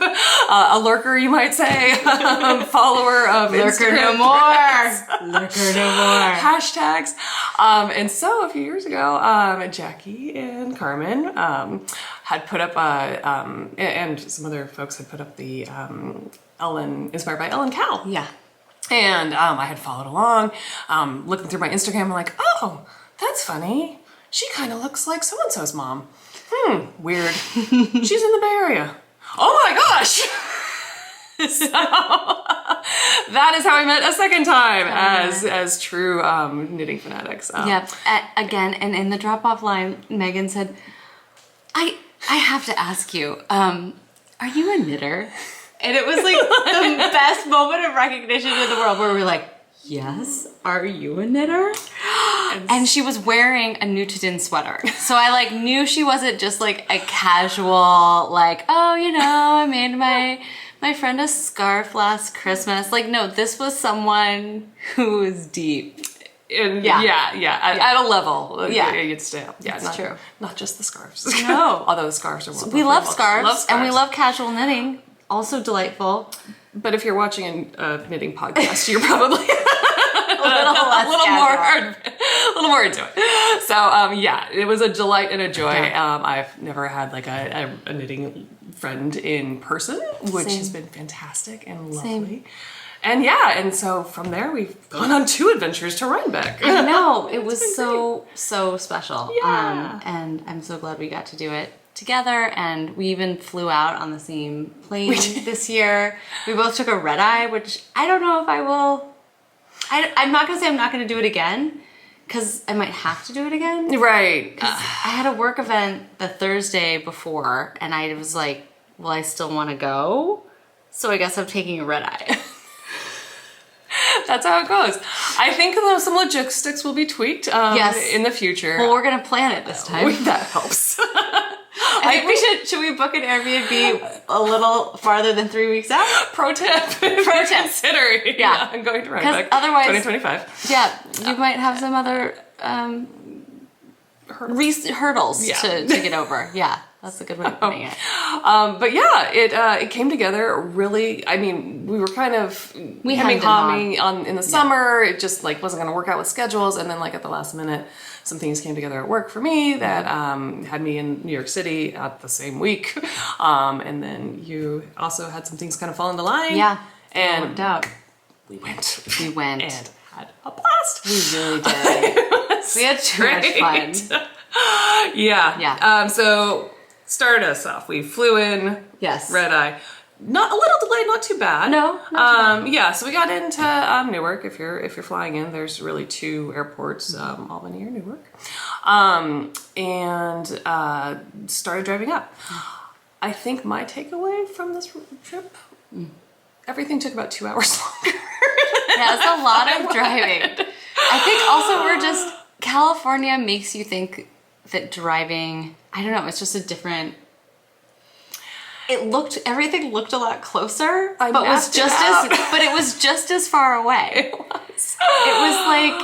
a lurker, you might say, follower of Lurker Instagram no more. Lurker no more. Hashtags. And so a few years ago, Jackie and Carmen had put up, and some other folks had put up the Ellen, inspired by Ellen Cow. Yeah. And I had followed along, looking through my Instagram, I'm like, oh, that's funny. She kind of looks like so-and-so's mom. Weird. She's in the Bay Area. Oh my gosh! So that is how we met a second time as true knitting fanatics. Yep. Again, and in the drop-off line, Megan said, I have to ask you, are you a knitter? And it was like the best moment of recognition in the world, where we were like, yes, are you a knitter? And she was wearing a Nutidin sweater. So I knew she wasn't just like a casual, I made my friend a scarf last Christmas. No, this was someone who was deep. At a level. Yeah. You'd stay up. Yeah, that's true. Not just the scarves. No. Although the scarves are wonderful. We love scarves, and we love casual knitting. Also delightful. But if you're watching a knitting podcast, you're probably a little more into it. So it was a delight and a joy. Yeah. I've never had a knitting friend in person, which Same. has been fantastic and lovely. Same. And so from there we've gone on 2 adventures to Rhinebeck. I know, it was so special. Yeah. And I'm so glad we got to do it together, and we even flew out on the same plane this year. We both took a red eye, which I don't know if I will. I'm not gonna say I'm not gonna do it again, because I might have to do it again. Right. I had a work event the Thursday before, and I was like, well, I still want to go, so I guess I'm taking a red eye. That's how it goes. I think some logistics will be tweaked in the future. Well, we're going to plan it this time. That helps. I think should we book an Airbnb a little farther than 3 weeks out? Pro tip. Considering. Yeah. I'm going to Rhinebeck. Otherwise, 2025. Yeah, you might have some other hurdles to get over. Yeah, that's a good way of putting it. But yeah, it came together really. I mean, we were kind of humming in the summer. It just like wasn't going to work out with schedules, and then like at the last minute, some things came together at work for me that had me in New York City at the same week, and then you also had some things kind of fall into line. Yeah, and it worked out. We went and had a blast. We really did. We had too much fun. Yeah. So started us off. We flew in. Yes. Red eye. Not a little delay, not too bad. No. Not too bad. Yeah. So we got into Newark. If you're flying in, there's really two airports, Albany or Newark, and started driving up. I think my takeaway from this trip, everything took about 2 hours longer. Yeah, it's a lot of driving. I think also California makes you think that driving, I don't know, it's just a different, everything looked a lot closer, but it was just as far away. It was like,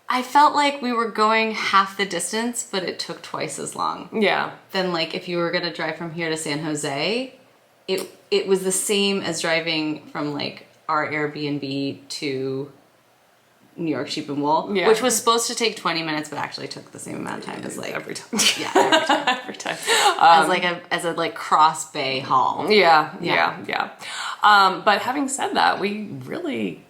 I felt like we were going half the distance, but it took twice as long. Yeah. Than like if you were going to drive from here to San Jose, it was the same as driving from like our Airbnb to New York Sheep and Wool, which was supposed to take 20 minutes, but actually took the same amount of time as like every time. Yeah, every time. Every time. As a cross bay haul. Yeah. But having said that, we really,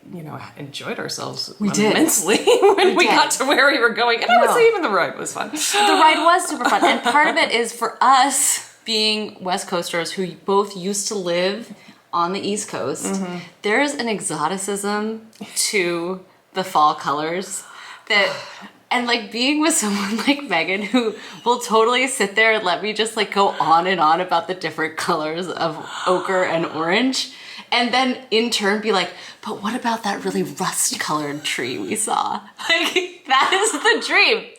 enjoyed ourselves immensely when we got to where we were going. And I would say even the ride was fun. The ride was super fun. And part of it is for us being West Coasters who both used to live on the East Coast, there's an exoticism to the fall colors and like being with someone like Megan who will totally sit there and let me just like go on and on about the different colors of ochre and orange, and then in turn be like, but what about that really rust colored tree we saw? Like, that is the dream.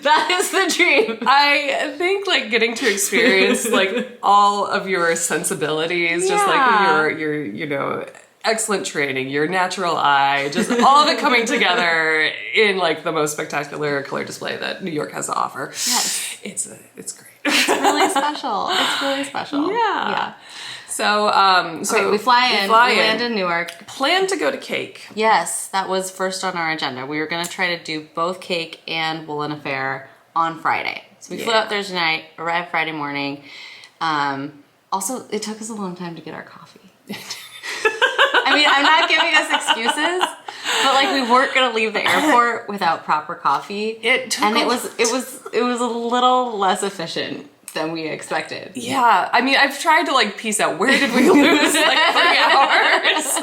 That is the dream. I think like getting to experience like all of your sensibilities, just like your excellent training, your natural eye, just all of it coming together in like the most spectacular color display that New York has to offer. Yes. It's great. It's really special. It's really special. Yeah. So we fly in. We land in Newark. Plan to go to Cake. Yes, that was first on our agenda. We were going to try to do both Cake and Wallin Affair on Friday. So we flew out Thursday night, arrived Friday morning. Also, it took us a long time to get our coffee. I mean, I'm not giving us excuses, but like we weren't going to leave the airport without proper coffee. It was a little less efficient than we expected. Yeah, I mean, I've tried to like piece out where did we lose like 3 hours?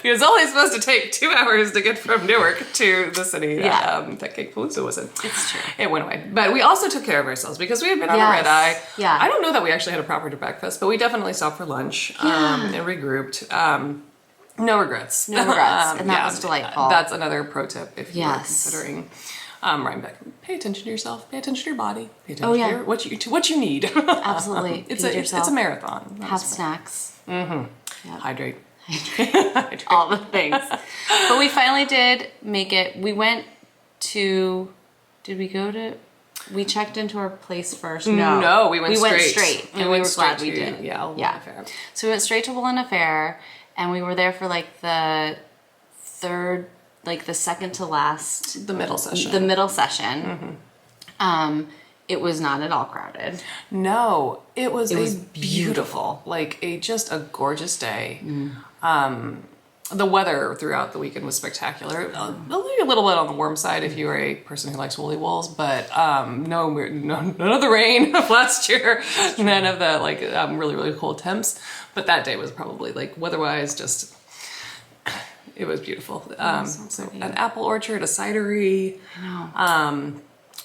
It was only supposed to take 2 hours to get from Newark to the city that Cake Palooza was in. It's true. It went away. But we also took care of ourselves because we had been on a red eye. Yeah. I don't know that we actually had a proper breakfast, but we definitely stopped for lunch and regrouped. No regrets. No regrets. And that was delightful. That's another pro tip if you're considering Rhinebeck. Pay attention to yourself. Pay attention to your body. Pay attention to what you need. Absolutely. It's a marathon. Have snacks. Yep. Hydrate. All the things. But we finally did make it. We went to. Did we go to? We checked into our place first. No, we went straight. And we were glad we did. Wallin Affair. So we went straight to Wallin Affair, and we were there for like the third, like the second to last. The middle session. It was not at all crowded. No, it was beautiful. Like just a gorgeous day. The weather throughout the weekend was spectacular. Only a little bit on the warm side if you are a person who likes woolly wools, but none of the rain of last year, none of the really, really cold temps. But that day was probably like weather-wise just It was beautiful. So pretty. An apple orchard, a cidery. I know.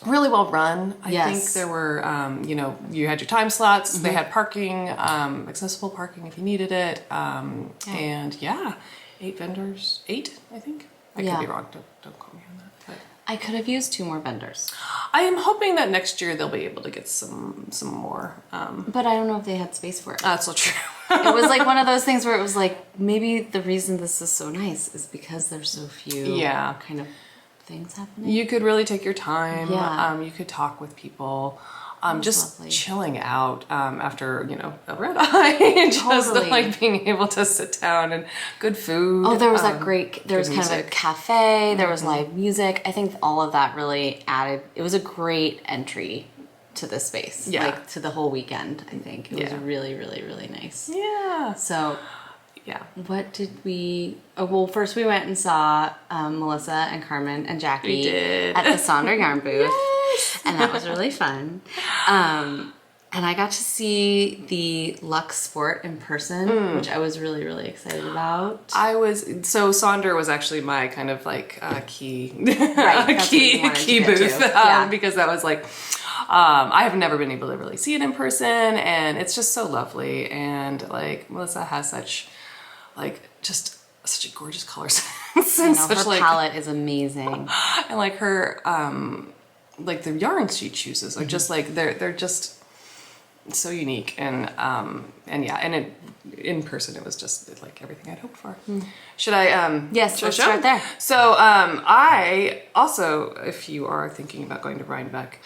Really well run. I Yes. think there were, you know, you had your time slots. They had parking, accessible parking if you needed it. And yeah, 8 vendors. 8, I think. I could be wrong. Don't quote me on that. But I could have used 2 more vendors. I am hoping that next year they'll be able to get some more. But I don't know if they had space for it. That's so true. It was like one of those things where it was like, maybe the reason this is so nice is because there's so few kind of things happening. You could really take your time. Yeah. You could talk with people. Just lovely. chilling out after, you know, a red eye. Just like being able to sit down and good food. Oh, there was that great, there was kind music. of a cafe, there was live music. I think all of that really added, it was a great entry to this space. Yeah. Like to the whole weekend, I think. It was really, really, really nice. Yeah. So Yeah. what did we... Oh, well, first we went and saw Melissa and Carmen and Jackie We did. at the Sonder yarn booth. Yes. And that was really fun. And I got to see the Lux Sport in person, which I was really, really excited about. Sonder was actually my kind of like key, That's what you wanted to key get booth, to. Yeah. because that was like, I have never been able to really see it in person, and it's just so lovely. And like Melissa has such a gorgeous color sense. I And know, such her palette is amazing. and like her, like the yarns she chooses are just like, they're just so unique. And yeah, and it, in person, it was just like everything I'd hoped for. Should I, Yes, should I let's show? start there. So, I also, if you are thinking about going to Rhinebeck,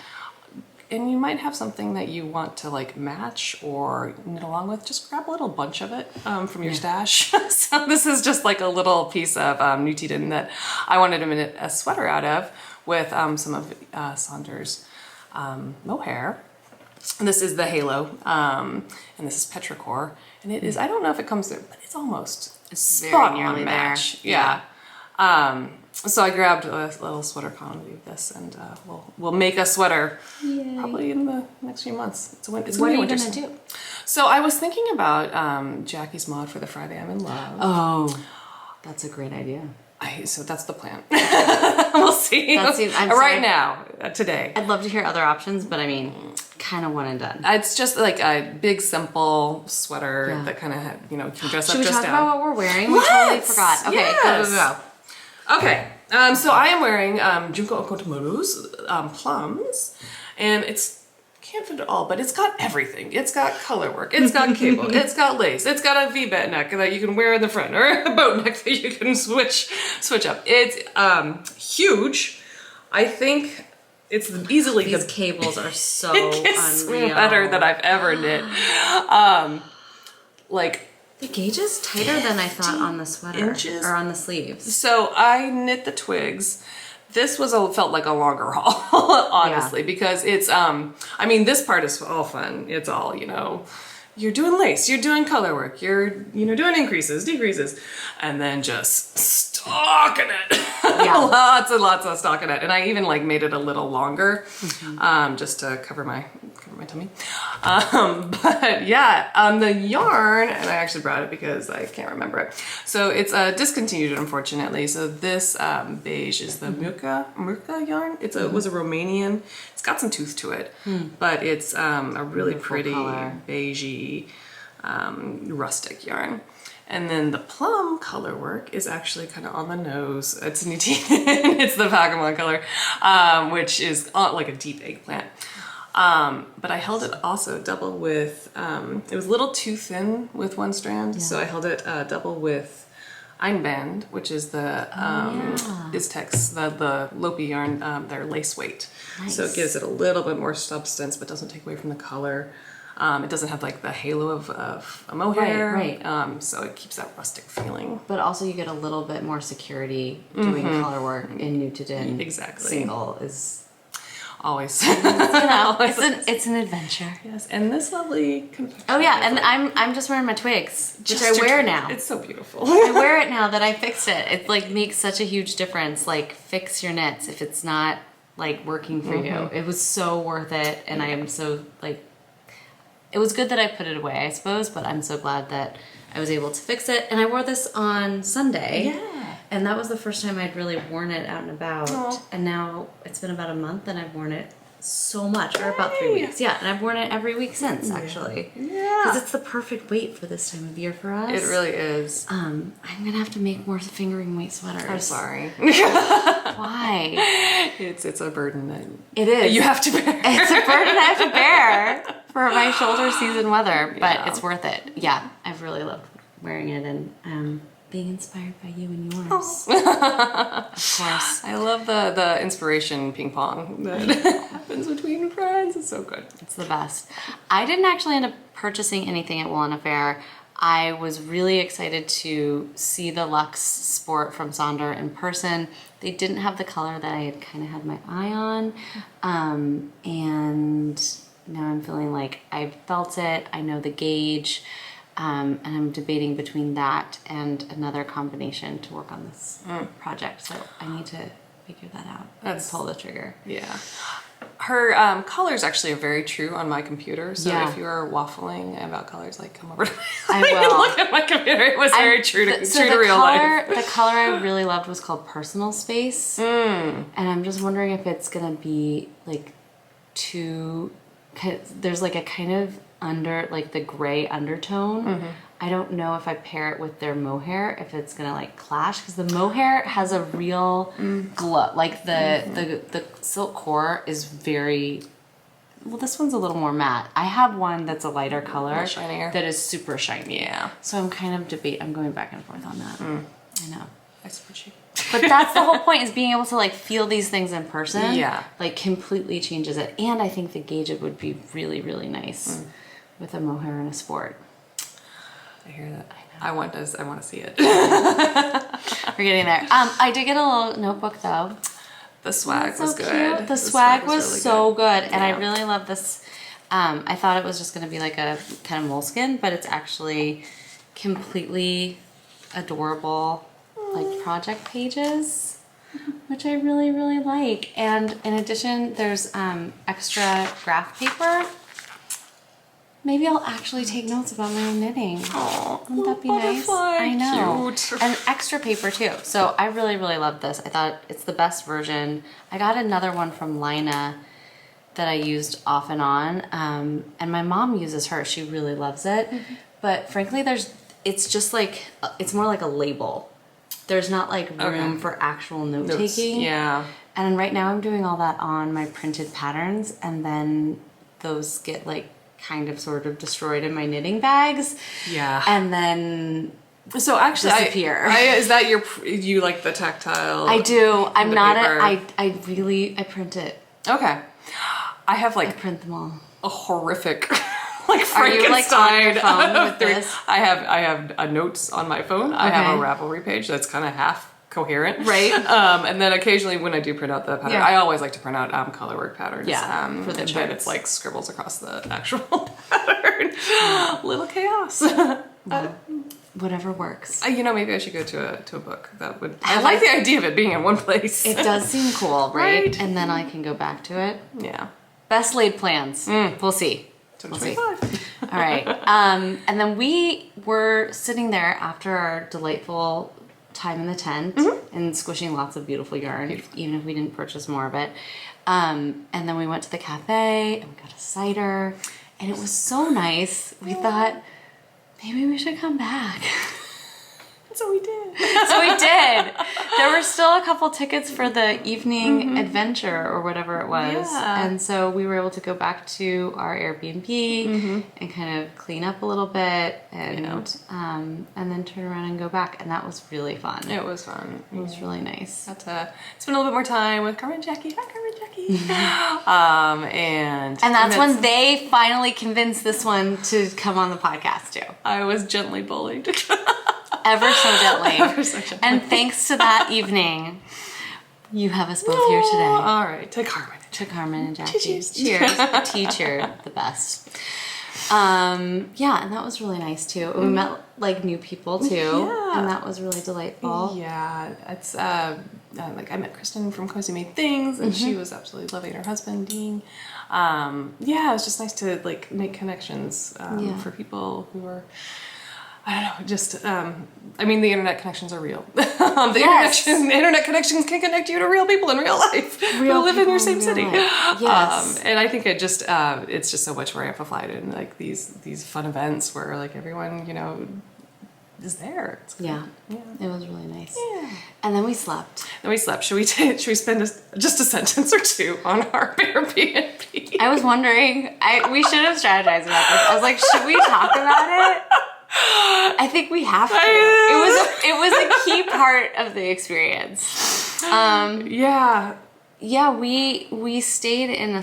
and you might have something that you want to like match or knit along with, just grab a little bunch of it from your stash. So this is just like a little piece of new Seaton that I wanted to knit a sweater out of with some of Saunders mohair. And this is the halo, and this is petrichor, and it is, I don't know if it comes through, but it's almost very nearly match. there. Yeah. So I grabbed a little sweater quantity of this, and we'll make a sweater probably in the next few months. It's What are you winter going to season. do? So I was thinking about Jackie's mod for the Friday I'm in Love. Oh, that's a great idea. So that's the plan. We'll see. I'm right sorry. now, today. I'd love to hear other options, but I mean, kind of one and done. It's just like a big, simple sweater that kind of, you know, can dress Should up, we dress talk down. about what we're wearing? We totally forgot. Okay, Yes. go. Okay, so I am wearing Junko Okotomoru's plums, and can't fit it all, but it's got everything. It's got color work, it's got cable, it's got lace, it's got a V-back neck that you can wear in the front, or a boat neck that you can switch up. It's huge. I think it's easily These the cables are so biggest unreal. sweater that I've ever knit. Like, The gauge is tighter than I thought on the sweater. inches. Or on the sleeves. so I knit the twigs. This felt like a longer haul, honestly, because it's, I mean, this part is all fun. It's all, you know, you're doing lace, you're doing color work, you're, doing increases, decreases, and then just stocking it. Yeah. Lots and lots of stockinette. And I even like made it a little longer, just to cover my tummy. But yeah, the yarn, and I actually brought it because I can't remember it. So it's discontinued, unfortunately. So this beige is the Murka yarn. It was a Romanian. It's got some tooth to it, but it's a really pretty beigey rustic yarn. And then the plum color work is actually kind of on the nose. It's New Seaton. It's the Pokemon color, which is like a deep eggplant. But I held it also double with, it was a little too thin with one strand, so I held it double with Einband, which is the Iztex, the Lopi yarn, their lace weight. Nice. So it gives it a little bit more substance, but doesn't take away from the color. It doesn't have like the halo of a mohair, Right. So it keeps that rustic feeling. But also you get a little bit more security doing color work in New Seaton. Exactly. Single is... Always. it's an adventure. Yes, and this lovely confection. Oh yeah, and I'm just wearing my twigs, which I wear now. It's so beautiful. I wear it now that I fixed it. It like makes such a huge difference. Like fix your knits if it's not like working for you. It was so worth it, and I am so like. It was good that I put it away, I suppose, but I'm so glad that I was able to fix it. And I wore this on Sunday. Yeah. And that was the first time I'd really worn it out and about. Aw. And now it's been about a month and I've worn it so much, or about 3 weeks. Yeah, and I've worn it every week since, actually. Yeah. Because it's the perfect weight for this time of year for us. It really is. I'm gonna have to make more fingering weight sweaters. I'm sorry. Why? It's a burden that It is. you have to bear. It's a burden I have to bear for my shoulder season weather, but Yeah. it's worth it. Yeah, I've really loved wearing it and being inspired by you and yours. Of course. I love the inspiration ping pong that happens between friends. It's so good. It's the best. I didn't actually end up purchasing anything at Wallin Affair. I was really excited to see the Luxe Sport from Sonder in person. They didn't have the color that I had kind of had my eye on. And now I'm feeling like I've felt it. I know the gauge. And I'm debating between that and another combination to work on this project. So I need to figure that out. That's- pull the trigger. Yeah. Her colors actually are very true on my computer. So Yeah. if you are waffling about colors, like come over to I me and will. look at my computer. It was very true to real life. The color I really loved was called Personal Space. And I'm just wondering if it's going to be like there's like a kind of like the gray undertone. I don't know if I pair it with their mohair, if it's gonna like clash, because the mohair has a real glow. Like the silk core is very, well, this one's a little more matte. I have one that's a lighter color shinier. that is super shiny. Yeah. So I'm kind of I'm going back and forth on that. I know. I support you. But that's the whole point, is being able to like feel these things in person. Yeah. Like completely changes it. And I think the gauge would be really, really nice with a mohair and a sport. I hear that. I want to see it. We're getting there. I did get a little notebook though. The swag That's was so good. cute. The swag was really so good. And I Yeah. really love this. I thought it was just going to be like a kind of moleskin, but it's actually completely adorable, like project pages, which I really, really like. And in addition, there's extra graph paper. Maybe I'll actually take notes about my own knitting. Aw, Wouldn't that be nice? butterfly. I know. Cute. And extra paper too. So I really, really love this. I thought it's the best version. I got another one from Lina that I used off and on. And my mom uses hers. She really loves it. But frankly, it's just like, it's more like a label. There's not like room for actual note taking. Yeah. And right now I'm doing all that on my printed patterns, and then those get like kind of sort of destroyed in my knitting bags. Yeah. And then So actually, disappear. is that you like the tactile? I do. I'm the not paper? I print it. Okay. I have I like print them all. a horrific like Are you, like, on your Frankenstein phone of with three- this? I have notes on my phone. I have Okay. a Ravelry page that's kind of half coherent. Right. And then occasionally when I do print out the pattern, Yeah. I always like to print out color work patterns. Yeah, for the and then charts. it's like scribbles across the actual pattern. Little chaos. Whatever works. Maybe I should go to a book. That would. I like the idea of it being in one place. It does seem cool, right? Right. And then I can go back to it. Yeah. Best laid plans. We'll see. We'll see. 25. All right. And then we were sitting there after our delightful time in the tent and squishing lots of beautiful yarn, even if we didn't purchase more of it. And then we went to the cafe and we got a cider, and it was so nice. We thought maybe we should come back. So we did. So we did. There were still a couple tickets for the evening adventure or whatever it was. Yeah. And so we were able to go back to our Airbnb and kind of clean up a little bit and then turn around and go back. And that was really fun. It was fun. It was really nice. Got to spend a little bit more time with Carmen and Jackie. Hi, Carmen and Jackie. And And that's when they finally convinced this one to come on the podcast too. I was gently bullied. Ever so gently. Ever so gently. And thanks to that evening, you have us both here today. All right, to Carmen. To Carmen and Jackie. Cheers. Cheers. Teacher, the best. And that was really nice too. We met like new people too. Yeah. And that was really delightful. Yeah, it's like I met Kristen from Cozy Made Things, and she was absolutely loving her husband Dean. It was just nice to like make connections for people who are I don't know, just, I mean, the internet connections are real. The Yes. internet connections can connect you to real people in real life who live in your same city. Yes. And I think it's just so much more amplified in like these fun events where like everyone, you know, is there. It's good. Yeah. It was really nice. Yeah. And then we slept. Should we spend just a sentence or two on our Airbnb? I was wondering, we should have strategized about this. I was like, should we talk about it? I think we have to. It was a key part of the experience. Yeah. Yeah, we stayed in a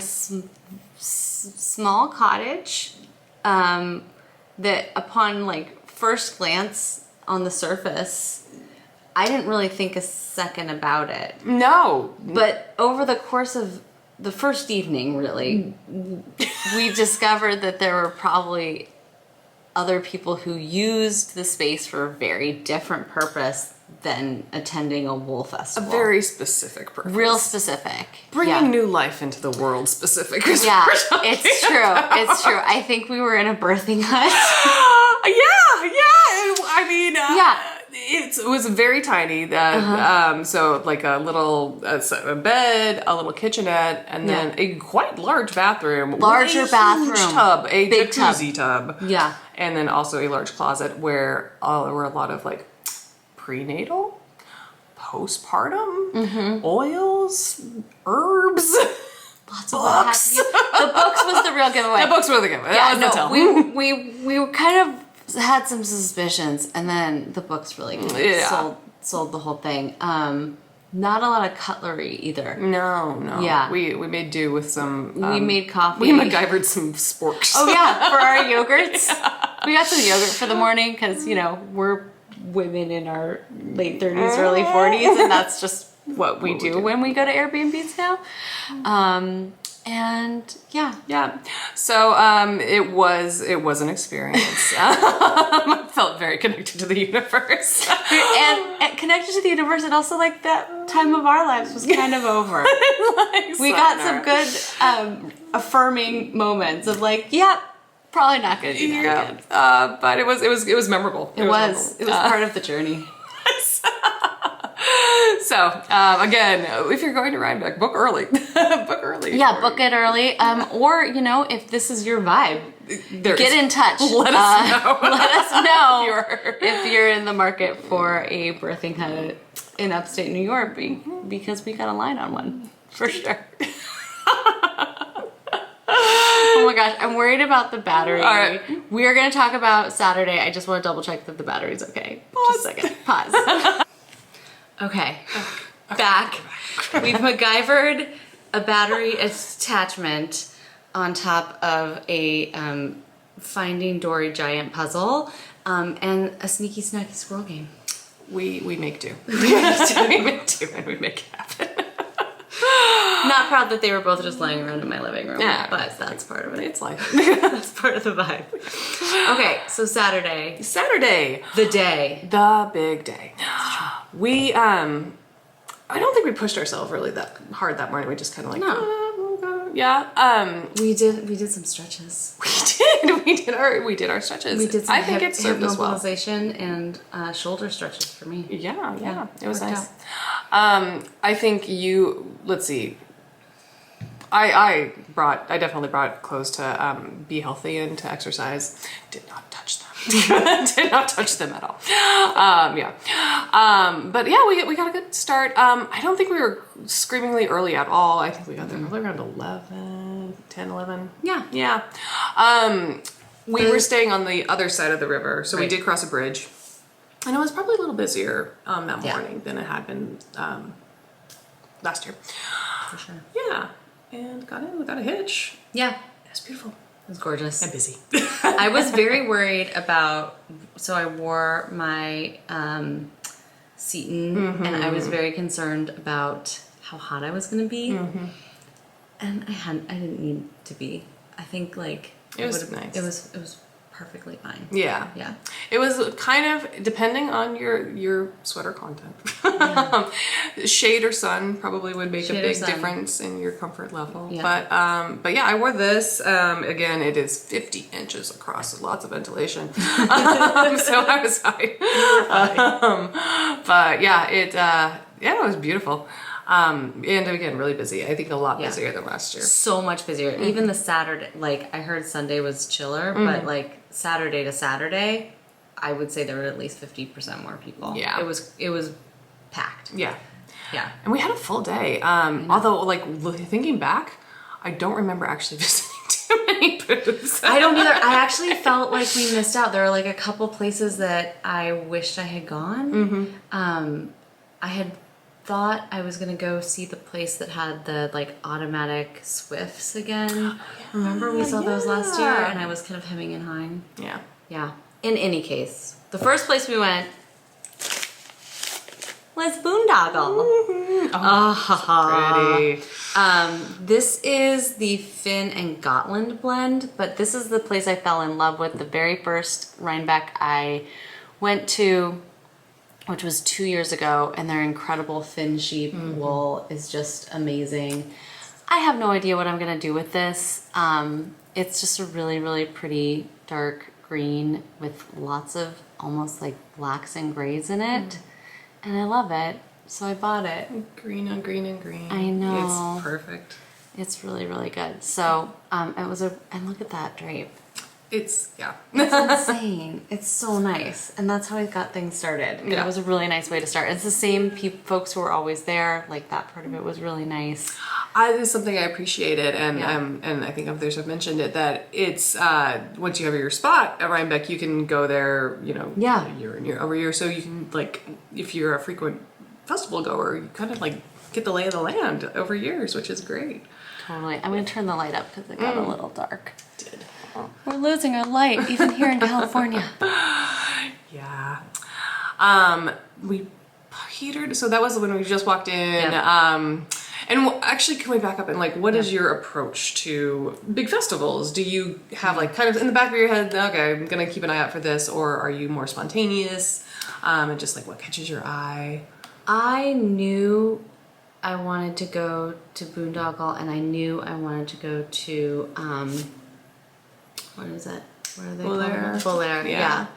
small cottage that upon like first glance on the surface, I didn't really think a second about it. No. But over the course of the first evening, really, we discovered that there were probably other people who used the space for a very different purpose than attending a wool festival. A very specific purpose. Real specific. Bringing new life into the world specific. Yeah, it's true. It's true. I think we were in a birthing hut. I mean, it was very tiny. So like a little a bed, a little kitchenette, and then a quite large bathroom. Larger with a bathroom. huge tub, a Big jacuzzi tub. Yeah. And then also a large closet where there were a lot of like prenatal, postpartum, oils, herbs. Lots of books. The books was the real giveaway. The books were the giveaway. Yeah, That was the tell. we kind of had some suspicions, and then the books really sold the whole thing. Not a lot of cutlery either. No. Yeah. We made do with some. We made coffee. We MacGyvered some sporks. Oh yeah, for our yogurts. We got some yogurt for the morning because, you know, we're women in our late 30s, early 40s, and that's just what we do when we go to Airbnbs now. And yeah. So it was an experience. I felt very connected to the universe. and connected to the universe, and also like that time of our lives was kind of over. We got some good affirming moments of like, yep. Probably not gonna do that again. But it was memorable. It was part of the journey. So again, if you're going to Rhinebeck, book early. Book early. Yeah, book it early. Or you know, if this is your vibe, get in touch. Let us know. Let us know if you're in the market for a birthing hut in upstate New York, because we got a line on one for sure. Oh my gosh, I'm worried about the battery. All right. We are going to talk about Saturday. I just want to double check that the battery's okay. Just a second. Pause. Okay. Back. We've MacGyvered a battery attachment on top of a Finding Dory giant puzzle and a sneaky snacky squirrel game. We make do. We make do and we make it happen. Not proud that they were both just lying around in my living room, Yeah, but that's part of it. It's like That's part of the vibe. Okay, so Saturday, the day, the big day. We I don't think we pushed ourselves really that hard that morning. We just kind of like we did some stretches. we did our stretches. We did some I think it served hip us well. mobilization and shoulder stretches for me. Yeah, it was worked nice. I think let's see. I definitely brought clothes to be healthy and to exercise. Did not touch them. Did not touch them at all. But yeah, we got a good start. I don't think we were screamingly early at all. I think we got there probably around 10, 11. Yeah. We were staying on the other side of the river, so we did cross a bridge. And it was probably a little busier that morning than it had been last year. For sure. Yeah. And we got a hitch. Yeah. It was beautiful. It was gorgeous. And busy. I was very worried about, so I wore my Seaton, and I was very concerned about how hot I was going to be. And I didn't need to be. I think like it was nice. It was perfectly fine. Yeah. Yeah. It was kind of depending on your sweater content. Shade or sun probably would make a big difference in your comfort level. Yeah. But yeah, I wore this. Again, it is 50 inches across, lots of ventilation. So I was high. But yeah, it was beautiful. And again, really busy. I think a lot busier than last year. So much busier. Even the Saturday, like I heard Sunday was chiller, but like Saturday to Saturday, I would say there were at least 50% more people. Yeah. It was packed. Yeah. Yeah. And we had a full day. Although, like, thinking back, I don't remember actually visiting too many booths. I don't either. I actually felt like we missed out. There were like a couple places that I wished I had gone. I had thought I was gonna go see the place that had the like automatic Swifts again. Remember we saw those last year, and I was kind of hemming and hawing. Yeah. Yeah. In any case, the first place we went was Boondoggle. Pretty. This is the Finn and Gotland blend, but this is the place I fell in love with. The very first Rhinebeck I went to, which was 2 years ago, and their incredible Finn sheep wool is just amazing. I have no idea what I'm gonna do with this. It's just a really, really pretty dark green with lots of almost like blacks and grays in it. And I love it, so I bought it. Green on green and green. I know. It's perfect. It's really, really good. So it was and look at that drape. It's Insane. It's so nice. And that's how I got things started. Yeah. It was a really nice way to start. It's the same folks who were always there. Like that part of it was really nice. It is something I appreciated, and I think others have mentioned it, that it's once you have your spot at Rhinebeck, you can go there, year over year. So you can, like, if you're a frequent festival goer, you kind of like get the lay of the land over years, which is great. Totally. I'm going to turn the light up because it got a little dark. It did. We're losing our light, even here in California. Yeah. We heatered, so that was when we just walked in. And actually, can we back up and like, what is your approach to big festivals? Do you have like kind of in the back of your head, okay, I'm gonna keep an eye out for this, or are you more spontaneous and just like what catches your eye? I knew I wanted to go to Boondoggle, and I knew I wanted to go to what is it? What are they called? Buller. Yeah.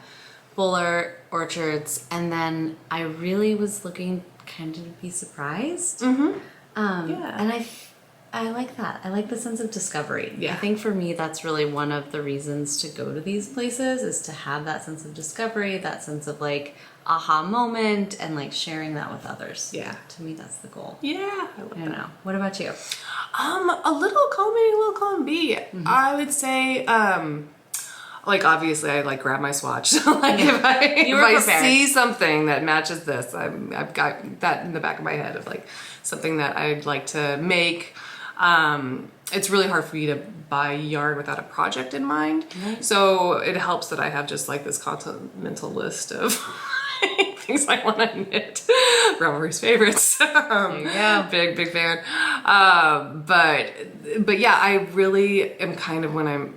Buller Orchards, and then I really was looking kind of to be surprised. And I like that. I like the sense of discovery. Yeah. I think for me, that's really one of the reasons to go to these places, is to have that sense of discovery, that sense of like aha moment, and like sharing that with others. Yeah. To me, that's the goal. Yeah. I know. What about you? A little column A, a little column B. I would say, like obviously I like grab my swatch. So like if I see something that matches this, I've got that in the back of my head of like something that I'd like to make. It's really hard for me to buy yarn without a project in mind. So it helps that I have just like this constant mental list of things I want to knit. Ravelry's favorites. Big fan. But yeah, I really am kind of when I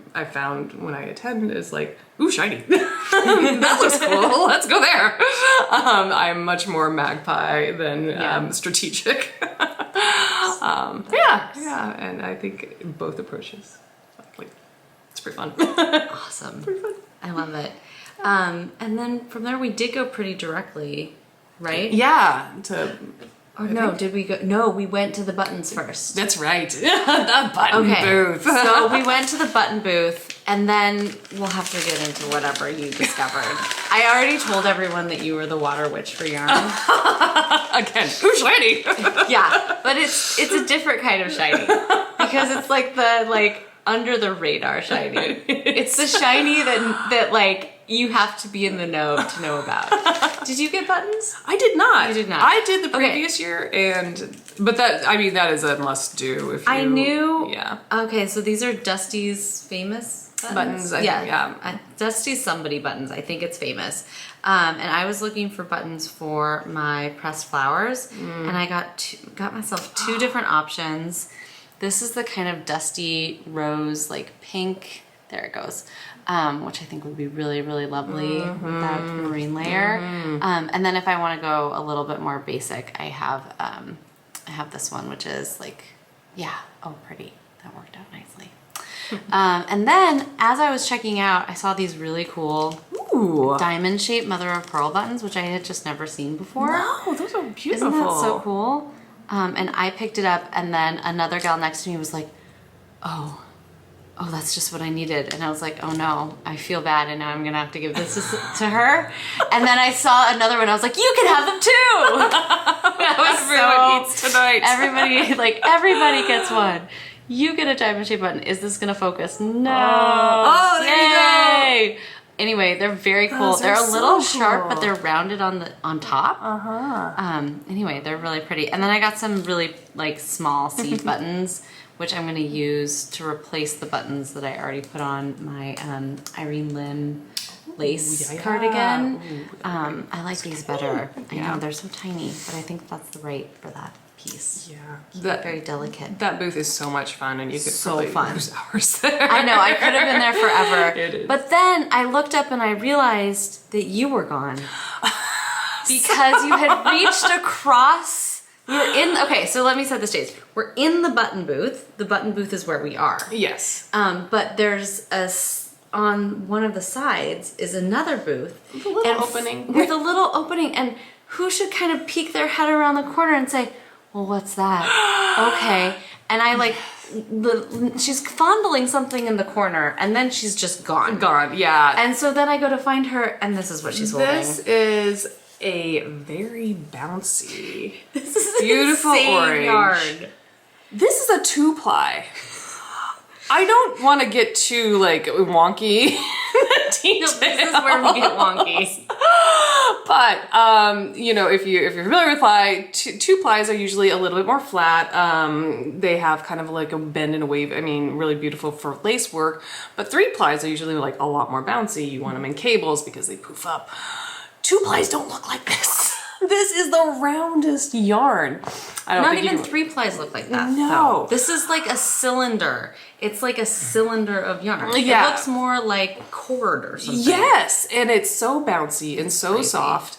attend is like, ooh, shiny. That looks cool. Let's go there. I'm much more magpie than strategic. Yeah. And I think both approaches, like, it's pretty fun. Awesome. Pretty fun. I love it. And then from there we did go pretty directly, right? Yeah. Did we go? No, we went to the buttons first. That's right. The button booth. So we went to the button booth, and then we'll have to get into whatever you discovered. I already told everyone that you were the water witch for yarn. Again, ooh, shiny. Yeah, but it's a different kind of shiny, because it's like the under the radar shiny. It's the shiny that like you have to be in the know to know about. Did you get buttons? I did not. You did not. I did the previous year, but that is a must do. If you, I knew. Yeah. Okay, so these are Dusty's famous buttons. Dusty's somebody buttons. I think it's famous. And I was looking for buttons for my pressed flowers, and I got myself two different options. This is the kind of dusty rose, like pink. there it goes, which I think would be really, really lovely with that marine layer. And then if I want to go a little bit more basic, I have this one, which is like, yeah, oh, pretty. That worked out nicely. And then as I was checking out, I saw these really cool diamond shaped mother of pearl buttons, which I had just never seen before. No, those are beautiful. Isn't that so cool? And I picked it up, and then another gal next to me was like, oh, that's just what I needed. And I was like, oh no, I feel bad, and now I'm gonna have to give this to her. And then I saw another one, I was like, you can have them too. Everyone eats tonight. Everybody gets one. You get a diamond shaped button. Is this gonna focus? No. Oh, there you go. Anyway, they're very cool. They're a little sharp, but they're rounded on top. Anyway, they're really pretty. And then I got some really like small seed buttons, which I'm gonna use to replace the buttons that I already put on my Irene Lynn lace cardigan. I like these better. I know they're so tiny, but I think that's the right for that piece. Yeah, very delicate. That booth is so much fun, and you could lose hours there. I know, I could have been there forever. It is. But then I looked up and I realized that you were gone because you had reached across. We were in. Okay, so let me set the stage. We're in the button booth. The button booth is where we are. Yes. But there's on one of the sides is another booth with a little opening. With a little opening, and who should kind of peek their head around the corner and say, well, what's that? Okay. And I she's fondling something in the corner, and then she's just gone. Gone, yeah. And so then I go to find her, and this is what she's holding. This is a very bouncy, this is beautiful orange yarn. This is a 2-ply. I don't want to get too like wonky. This is where we get wonky. But you know, if you're familiar with ply, 2-plies are usually a little bit more flat. They have kind of like a bend and a wave. I mean, really beautiful for lace work. But 3-plies are usually like a lot more bouncy. You want them in cables because they poof up. 2-plies don't look like this. This is the roundest yarn. Not even 3-plies look like that. No. This is like a cylinder. It's like a cylinder of yarn. Yeah. It looks more like cord or something. Yes, and it's so bouncy and so soft.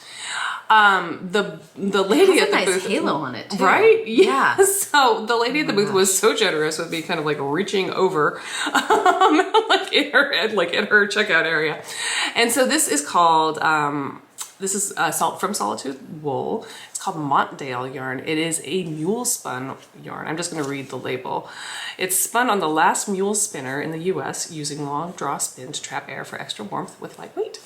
The lady at the nice booth, halo on it too. Right? Yeah. So the lady at the booth was so generous with me, kind of like reaching over, like in her checkout area. And so this is called. This is Salt from Solitude wool. It's called Montdale yarn. It is a mule spun yarn. I'm just going to read the label. It's spun on the last mule spinner in the U.S. using long draw spin to trap air for extra warmth with light weight.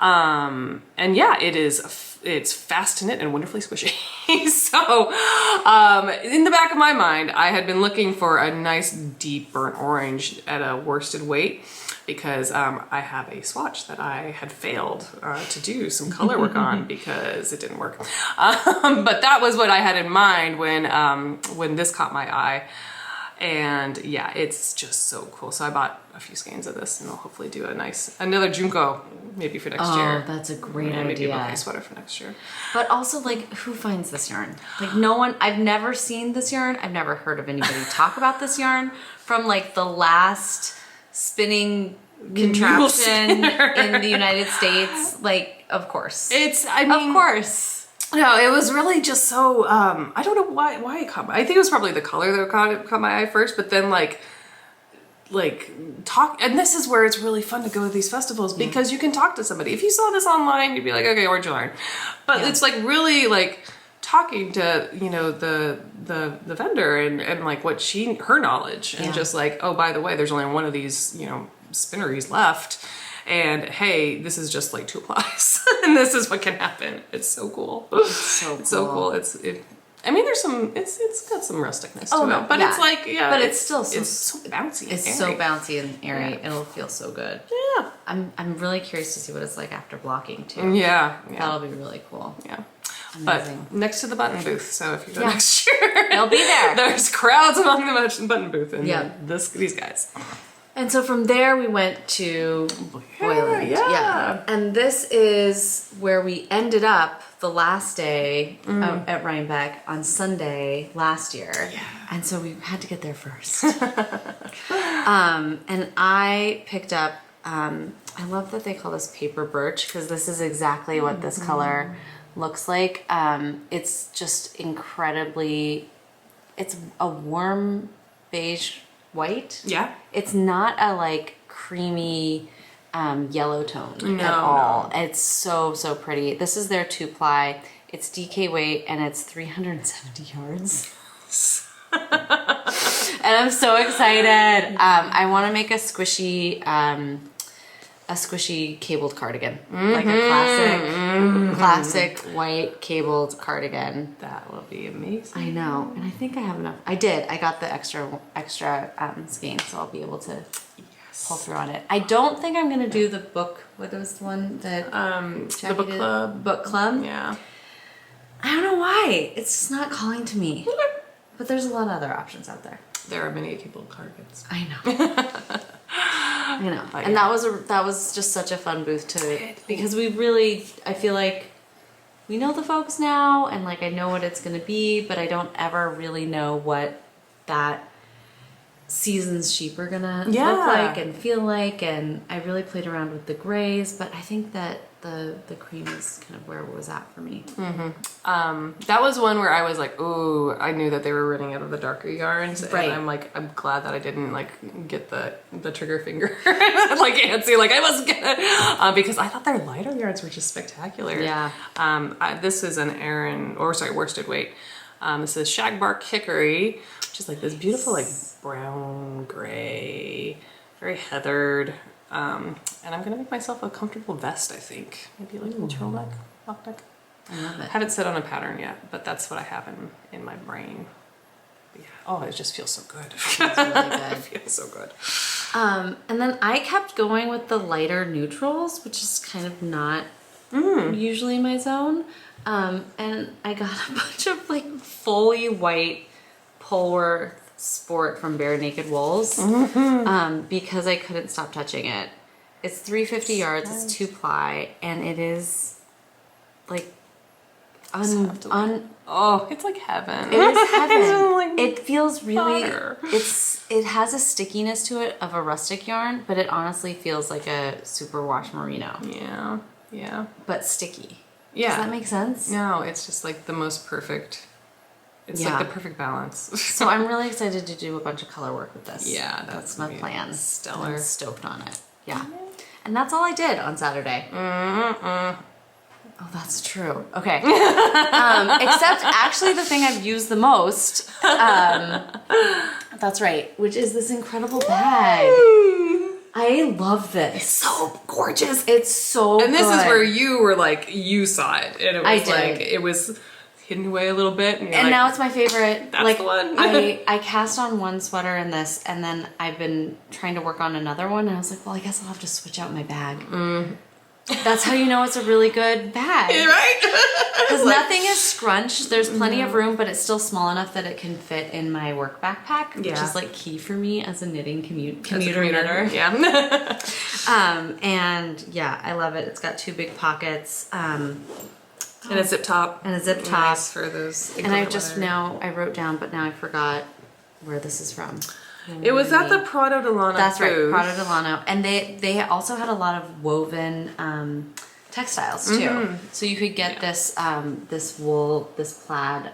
And yeah, it's fast to knit and wonderfully squishy. So in the back of my mind, I had been looking for a nice deep burnt orange at a worsted weight, because I have a swatch that I had failed to do some color work on because it didn't work. But that was what I had in mind when this caught my eye. And yeah, it's just so cool. So I bought a few skeins of this, and I'll hopefully do another Junko maybe for next year. Oh, that's a great idea. Maybe a bouquet sweater for next year. But also, like, who finds this yarn? Like, no one, I've never seen this yarn. I've never heard of anybody talk about this yarn from like the last spinning contraption in the United States. Like, of course. Of course. No, it was really just so, I don't know why it caught my eye. I think it was probably the color that caught my eye first, but then like talk, and this is where it's really fun to go to these festivals, because you can talk to somebody. If you saw this online, you'd be like, okay, where'd you learn? But it's like really like talking to, you know, the vendor and like what her knowledge, and just like, oh, by the way, there's only one of these, you know, spinneries left. And hey, this is just like 2-plies, and this is what can happen. It's so cool. It's so cool. I mean, it's got some rusticness to it, but it's like, but it's still it's so bouncy. It's so bouncy and airy. Yeah. It'll feel so good. Yeah. I'm really curious to see what it's like after blocking too. Yeah. That'll be really cool. Yeah. Amazing. But next to the button booth, so if you go next year, they'll be there. There's crowds among the button booth and these guys. And so from there we went to Wallin. Yeah. And this is where we ended up the last day at Rhinebeck on Sunday last year. Yeah. And so we had to get there first. And I picked up, I love that they call this paper birch because this is exactly what this color looks like. It's just incredibly, it's a warm beige white. Yeah. It's not a like creamy yellow tone at all. No. It's so pretty. This is their 2-ply. It's DK weight and it's 370 yards. And I'm so excited. I want to make a squishy cabled cardigan, like a classic white cabled cardigan. That will be amazing. I know, and I think I have enough. I did. I got the extra skein, so I'll be able to pull through on it. I don't think I'm gonna do the book. What was the one that the book club? Book club. Yeah. I don't know why. It's just not calling to me. But there's a lot of other options out there. There are many cabled cardigans. I know. I know. And that was just such a fun booth to, because we really, I feel like we know the folks now and like I know what it's going to be, but I don't ever really know what that season's sheep are going to look like and feel like. And I really played around with the grays, but I think that the cream is kind of where it was at for me. That was one where I was like, ooh, I knew that they were running out of the darker yarns. Right. And I'm like, I'm glad that I didn't like get the trigger finger like antsy, like I wasn't gonna, because I thought their lighter yarns were just spectacular. Yeah. This is an worsted weight. This is shagbark hickory, which is like this beautiful like brown gray, very heathered. And I'm gonna make myself a comfortable vest, I think. Maybe like a turtleneck, mock neck. I love it. Haven't set on a pattern yet, but that's what I have in my brain. But yeah. Oh, it just feels so good. It's really good. It feels so good. And then I kept going with the lighter neutrals, which is kind of not usually my zone. And I got a bunch of like fully white Pullover Sport from Bare Naked Wools because I couldn't stop touching it. It's 350 yards, it's 2-ply, and it is like oh, it's like heaven. It is heaven. Like it feels really fire. it has a stickiness to it of a rustic yarn, but it honestly feels like a superwash merino. Yeah. But sticky. Yeah. Does that make sense? No, it's just like the most perfect. It's like the perfect balance. So I'm really excited to do a bunch of color work with this. Yeah, that's my plan. Stellar. I'm stoked on it. Yeah. And that's all I did on Saturday. Oh, that's true. Okay. Except actually the thing I've used the most, that's right, which is this incredible bag. I love this. It's so gorgeous. It's so And this good. is where you were like, you saw it. And it was I did. like, it was hidden away a little bit. And, now it's my favorite. That's like, the one. I cast on one sweater in this, and then I've been trying to work on another one, and I was like, well, I guess I'll have to switch out my bag. That's how you know it's a really good bag. Right? Because nothing is scrunched. There's plenty of room, but it's still small enough that it can fit in my work backpack, which is like key for me as a knitting commuter knitter. Yeah. And yeah, I love it. It's got 2 big pockets. And a zip top. Nice for those. And I just I wrote down, but now I forgot where this is from. It was at the Prado Delano That's booth. right, Prado Delano. And they also had a lot of woven textiles too. So you could get this this wool, this plaid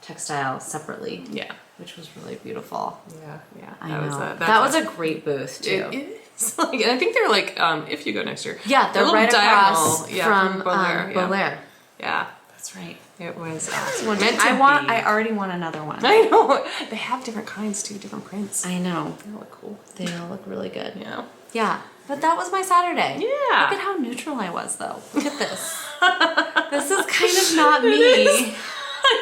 textile separately. Yeah. Which was really beautiful. Yeah. I know. That was a great booth too. It is. Like, and I think they're like, if you go next year. Yeah, they're right across from Bolaire. Bolaire. Yeah. That's right. It was I already want another one. I know. They have different kinds too, different prints. I know. They look cool. They all look really good. Yeah. Yeah. But that was my Saturday. Yeah. Look at how neutral I was though. Look at this. This is kind of not me.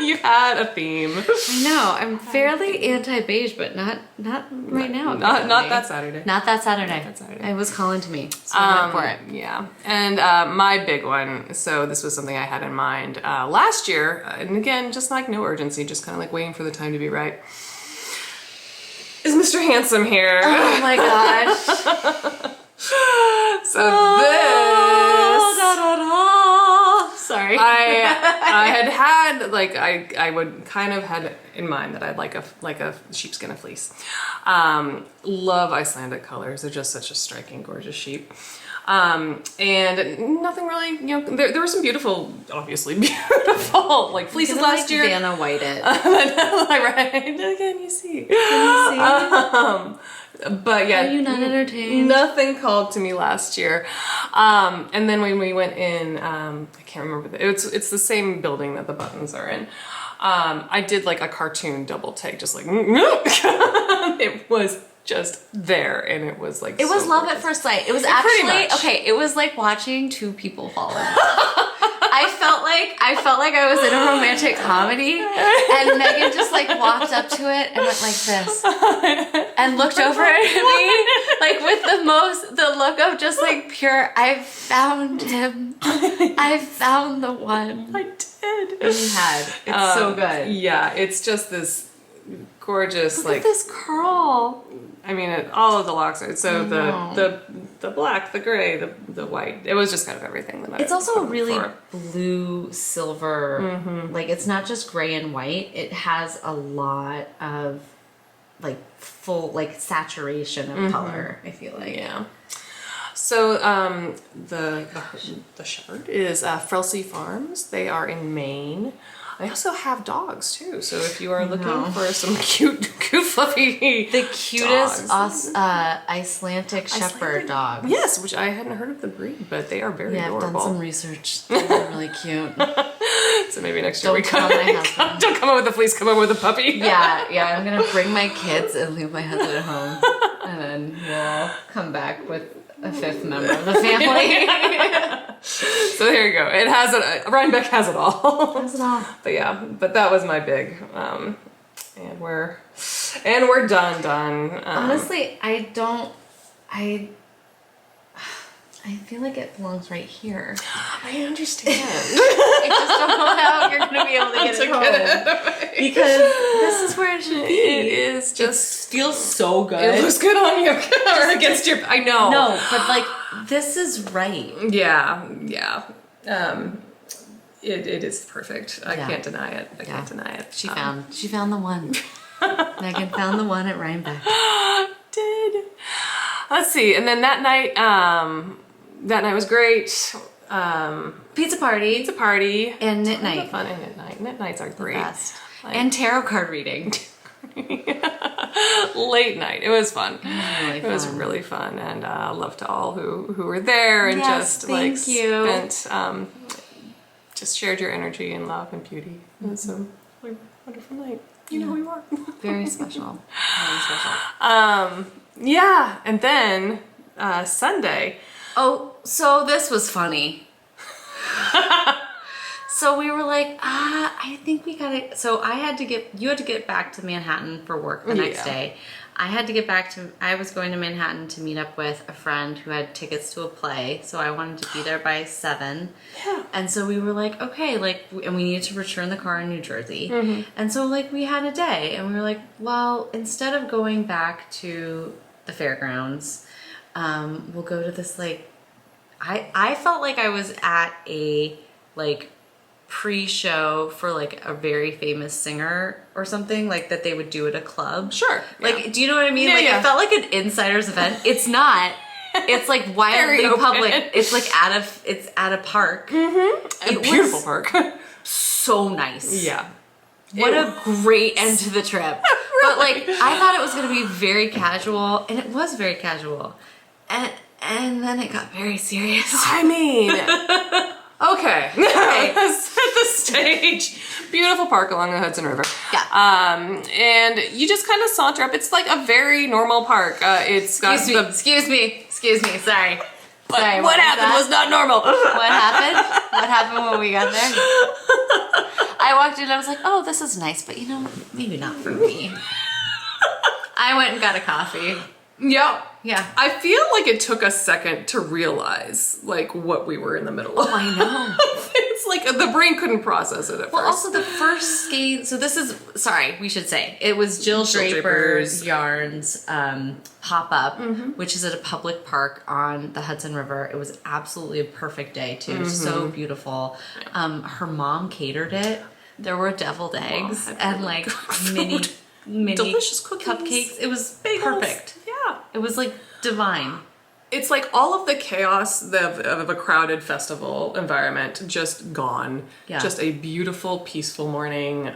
You had a theme. I know. I'm fairly anti-beige, but not right now. Not that Saturday. Not that Saturday. Not that Saturday. It was calling to me. So I went for it. Yeah. And my big one, so this was something I had in mind last year, and again, just like no urgency, just kind of like waiting for the time to be right. is Mr. Handsome here. Oh my gosh. So this... Da, da, da. Sorry. I had like I would kind of had in mind that I'd like a sheepskin, a fleece. Love Icelandic colors. They're just such a striking, gorgeous sheep. And nothing really, you know, there were some beautiful, obviously beautiful, like fleeces last year. Vanna White it. Right? Can you see? But yeah, Are you not entertained? Nothing called to me last year. And then when we went in, I can't remember, it's the same building that the buttons are in. I did like a cartoon double take, just like, it was just there, and it was like, it was so love gorgeous. at first sight. It was Pretty actually, much. okay, it was like watching two people fall in love. I felt like I was in a romantic comedy, and Megan just like walked up to it and went like this, and looked over at me, like with the look of just like pure, I've found him. I've found the one. I did. And you had. It's so good. Yeah, it's just this gorgeous, Look like, at this curl. I mean, all of the locks are, so the black, the gray, the white, it was just kind of everything that It's I was also a hoping really for. blue, silver, like it's not just gray and white, it has a lot of like full, like saturation of color, I feel like. Yeah. So the shepherd is Frelsey Farms. They are in Maine. They also have dogs too. So if you are looking for some cute fluffy The cutest dogs. Icelandic shepherd dogs. Yes, which I hadn't heard of the breed, but they are very Yeah, I've adorable. done some research. They're really cute. So maybe next year Don't we tell come. my husband. Don't come up with a fleece. Come up with a puppy. Yeah, I'm gonna bring my kids and leave my husband at home, and then we'll come back with a fifth member of the family. So there you go. It has it. Rhinebeck has it all. That's it all. But yeah, but that was my big. And we're done. Honestly, I feel like it belongs right here. I understand. I just don't know how you're gonna be able to get it home. Because this is where it should be. It is just Feels so good. It looks good on you or against your. I know. No, but like this is right. Yeah. It is perfect. I Yeah. can't deny it. I can't deny it. She found the one. Megan found the one at Rhinebeck. Did. Let's see. And then that night was great. Pizza party. Pizza party. And knit Tons of night. Fun and knit night. Knit nights are great. Best. Like- And tarot card reading. Late night. It was fun. It It was really fun, and love to all who were there and Yes, just thank like you. spent just shared your energy and love and beauty. It was a really wonderful night. You know who you are. Very special. Very special. Yeah, and then Sunday. Oh, so this was funny. So we were like, I think we gotta, so you had to get back to Manhattan for work the next day. I was going to Manhattan to meet up with a friend who had tickets to a play, so I wanted to be there by 7. Yeah. And so we were like, okay, and we needed to return the car in New Jersey. And so we had a day, and we were like, well, instead of going back to the fairgrounds, we'll go to this I felt like I was at a pre-show for a very famous singer or something that they would do at a club. Sure. Yeah. Do you know what I mean? Yeah, It felt like an insider's event. It's not. It's wildly Very public. open. It's it's at a park. A beautiful park. So nice. Yeah. What a great end to the trip. But I thought it was going to be very casual, and it was very casual. And then it got very serious. I mean, okay. Let's set the stage. Beautiful park along the Hudson River. Yeah. And you just kind of saunter up. It's like a very normal park. It's got Excuse me. Sorry. What happened was not normal. What happened? What happened when we got there? I walked in and I was like, oh, this is nice, but maybe not for me. I went and got a coffee. Yep. Yeah. I feel like it took a second to realize what we were in the middle of. I know. It's like the brain couldn't process it at Well, first. also the first skein. So this is we should say it was Jill Draper's Yarns pop up, which is at a public park on the Hudson River. It was absolutely a perfect day too. So beautiful. Her mom catered it. There were deviled eggs and like mini delicious cookies. cupcakes. It was Bagels. perfect. Yeah. It was like divine. It's like all of the chaos of a crowded festival environment just gone. Yeah. Just a beautiful, peaceful morning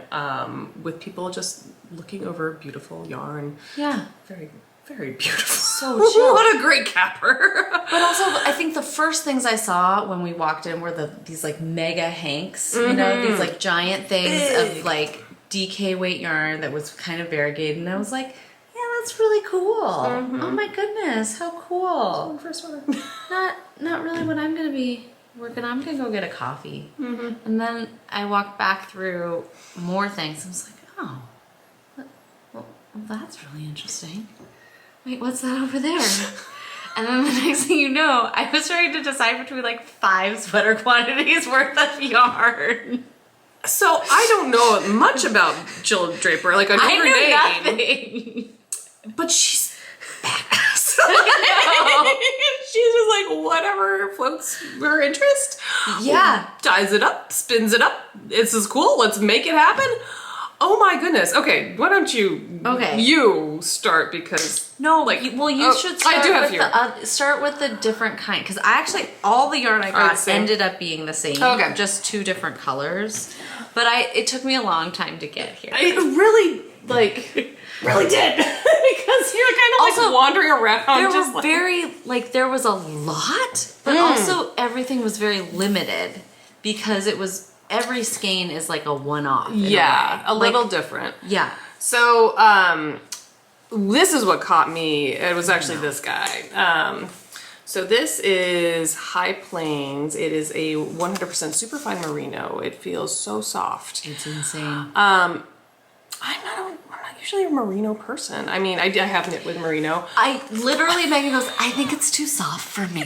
with people just looking over beautiful yarn. Yeah. Very, very beautiful. So chill. What a great capper. But also, I think the first things I saw when we walked in were these like mega hanks, you know, these like giant things of like DK weight yarn that was kind of variegated, and I was like, yeah, that's really cool. Oh my goodness, how cool. First one. Not really what I'm gonna be working on. I'm gonna go get a coffee. And then I walked back through more things. I was like, oh, well, that's really interesting. Wait, what's that over there? And then the next thing you know, I was trying to decide between like 5 sweater quantities worth of yarn. So I don't know much about Jill Draper. Like I know her name, nothing. but she's badass. She's just like whatever floats her interest. Yeah. Ties it up, spins it up. This is cool. Let's make it happen. Oh my goodness. Okay, why don't you? Okay. You start because No, like you should start I do have with here. start with the different kind, because I actually all the yarn I got the same? ended up being the same. Okay. Just 2 different colors, but it took me a long time to get here. It really really did because you're kind of Also, like wandering around. There just were there was a lot, but also everything was very limited because it was every skein is like a one-off. Yeah, a Like, little different. Yeah. So, this is what caught me. It was actually this guy. So this is High Plains. It is a 100% superfine merino. It feels so soft. It's insane. I'm not usually a merino person. I mean, I have knit with merino. I literally, Megan goes, I think it's too soft for me.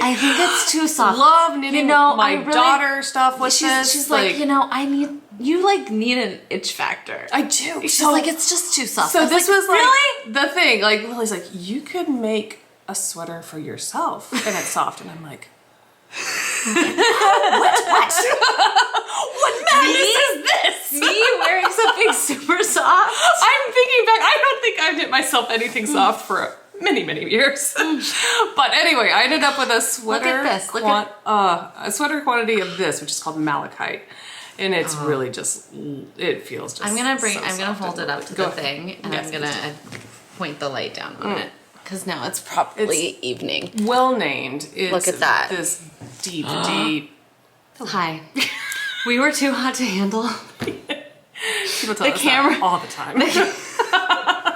I think it's too soft. Love knitting my daughter stuff with this. She's like, you need an itch factor. I do. She's like, it's just too soft. So this was like really? the thing. Like Lily's like, you could make a sweater for yourself and it's soft, and I'm like, what? What madness is this? Me wearing something super soft? I'm thinking back. I don't think I've knit myself anything soft for many, many years. But anyway, I ended up with a sweater. Look at this. A sweater quantity of this, which is called malachite. And it's really just, it feels just I'm gonna soft hold and it up lovely. to Go the ahead. thing, and Yes, I'm gonna point the light down on it. Because now it's probably evening. Well named. It's Look at that. This deep. Hi. We were too hot to handle. People tell The us camera- that all the time.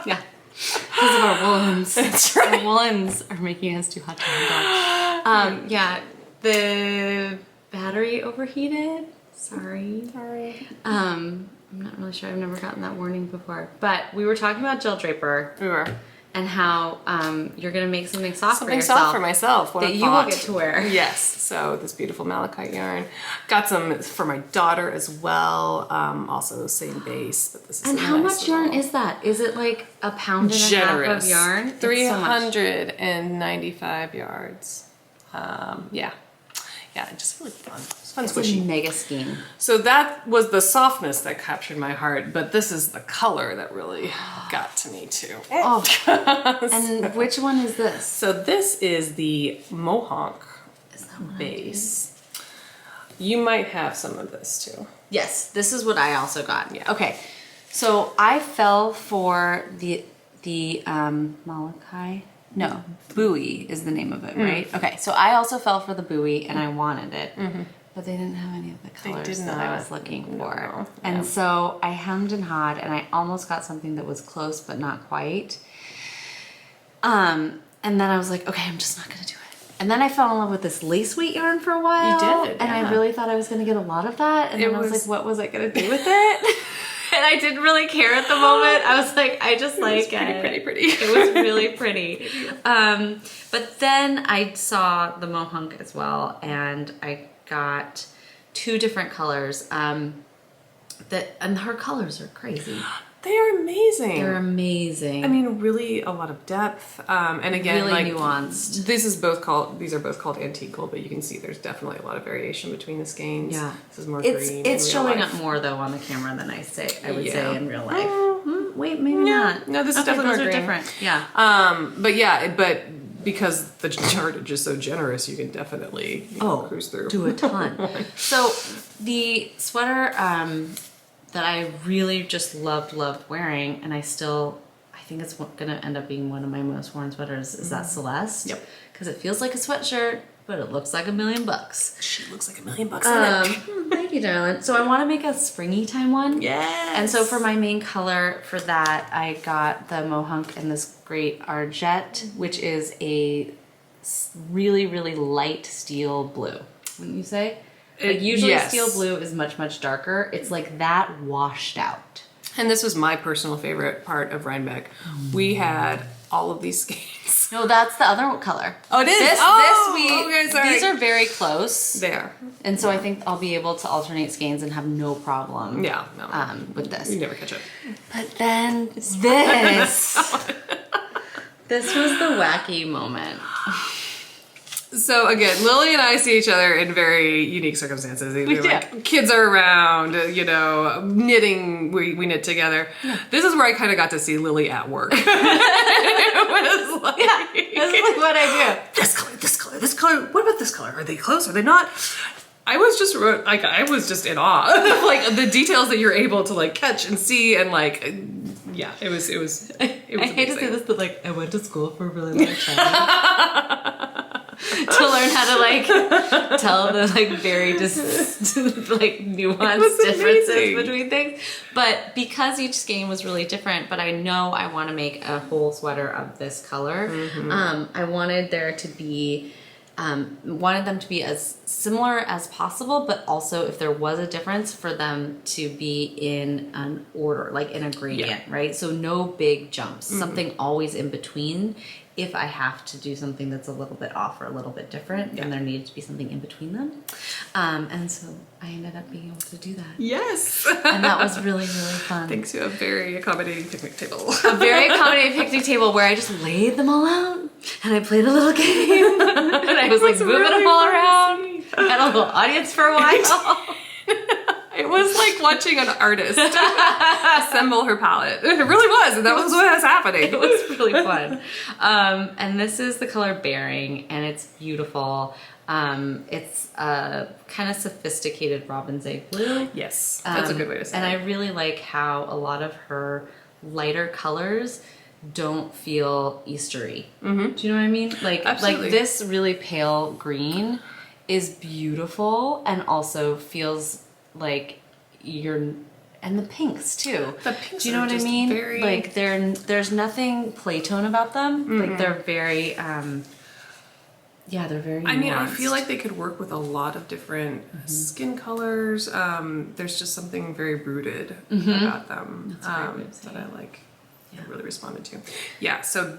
Yeah. Because of our woolens. That's right. Our woolens are making us too hot to handle. Yeah, the battery overheated. Sorry. I'm not really sure. I've never gotten that warning before. But we were talking about Jill Draper. We were. And how you're going to make something soft for Something yourself. soft for myself. What that a you thought. will get to wear. Yes. So this beautiful malachite yarn. Got some for my daughter as well. Also the same base, but this is And a how nice much yarn little- is that? Is it like a pound and a half of yarn? It's so much. 395 yards. Yeah, just really fun. It's fun, It's a squishy. mega scheme. So that was the softness that captured my heart, but this is the color that really got to me too. Oh, and which one is this? So this is the Mohawk Is that what base. You might have some of this too. Yes, this is what I also got. Yeah. Okay, so I fell for the Malachi. No, buoy is the name of it, right? Okay, so I also fell for the buoy and I wanted it, but they didn't have any of the colors did that I not. was looking for. No. And Yeah. so I hemmed and hawed and I almost got something that was close but not quite. And then I was like, okay, I'm just not gonna do it. And then I fell in love with this lace weight yarn for a while. did, And I yeah. really thought I was gonna get a lot of that. And It then I was was- like, what was I gonna do with it? And I didn't really care at the moment. I was like, I just like it. Pretty. It was really pretty. But then I saw the mohawk as well, and I got 2 different colors. And her colors are crazy. They are amazing. They're amazing. I mean, really a lot of depth. And again, really like nuanced. these are both called antiqual, but you can see there's definitely a lot of variation between the skeins. Yeah. This is more green. It's in real showing life. up more though on the camera than I would say in real life. Wait, maybe Yeah. not. No, this is Okay, definitely those more are green. different. Yeah. But because the charge is so generous, you can definitely cruise through. Do a ton. So the sweater that I really just loved wearing, and I think it's gonna end up being one of my most worn sweaters, is that Celeste. Yep. Because it feels like a sweatshirt, but it looks like $1 million. She looks like $1 million in it. Thank you, darling. So I want to make a springy time one. Yes. And so for my main color for that, I got the Mohunk in this great Argette, which is a really, really light steel blue, wouldn't you say? Like usually yes. steel blue is much, much darker. It's like that washed out. And this was my personal favorite part of Rhinebeck. We had all of these skeins. No, that's the other color. Oh, it is? Okay, sorry. These are very close. They are. And so I think I'll be able to alternate skeins and have no problem Yeah. No, with this. you never catch it. But then this. This was the wacky moment. So again, Lily and I see each other in very unique circumstances. Either like kids are around, knitting, we knit together. Yeah. This is where I kind of got to see Lily at work. It was like, this is like what I do. This color. What about this color? Are they close? Are they not? I was just in awe of like the details that you're able to like catch and see and like, it was I hate to say this, but like I went to school for a really long time. To learn how to like tell the like very like nuanced differences between things. But because each skein was really different, but I know I want to make a whole sweater of this color. I wanted there to be wanted them to be as similar as possible, but also if there was a difference for them to be in an order, like in a gradient, right? So no big jumps, something always in between. If I have to do something that's a little bit off or a little bit different, then there needed to be something in between them. And so I ended up being able to do that. Yes. And that was really, really fun. Thanks to a very accommodating picnic table. A very accommodating picnic table where I just laid them all out and I played a little game. And I was like moving really them all around. Had a little audience for a while. It was like watching an artist assemble her palette. It really was, and that was what was happening. It was really fun. And this is the color Bearing, and it's beautiful. It's a kind of sophisticated robin's egg blue. Yes, that's a good way to say it. And it. I really like how a lot of her lighter colors don't feel Eastery. Do you know what I mean? Absolutely. Like this really pale green is beautiful and also feels like and the pinks too. The pinks do you know are what I just mean? very... Like there's nothing Playtone about them. Like they're very they're very I mean, I nuanced. feel like they could work with a lot of different skin colors. There's just something very rooted about them that I like. I really responded to. Yeah, so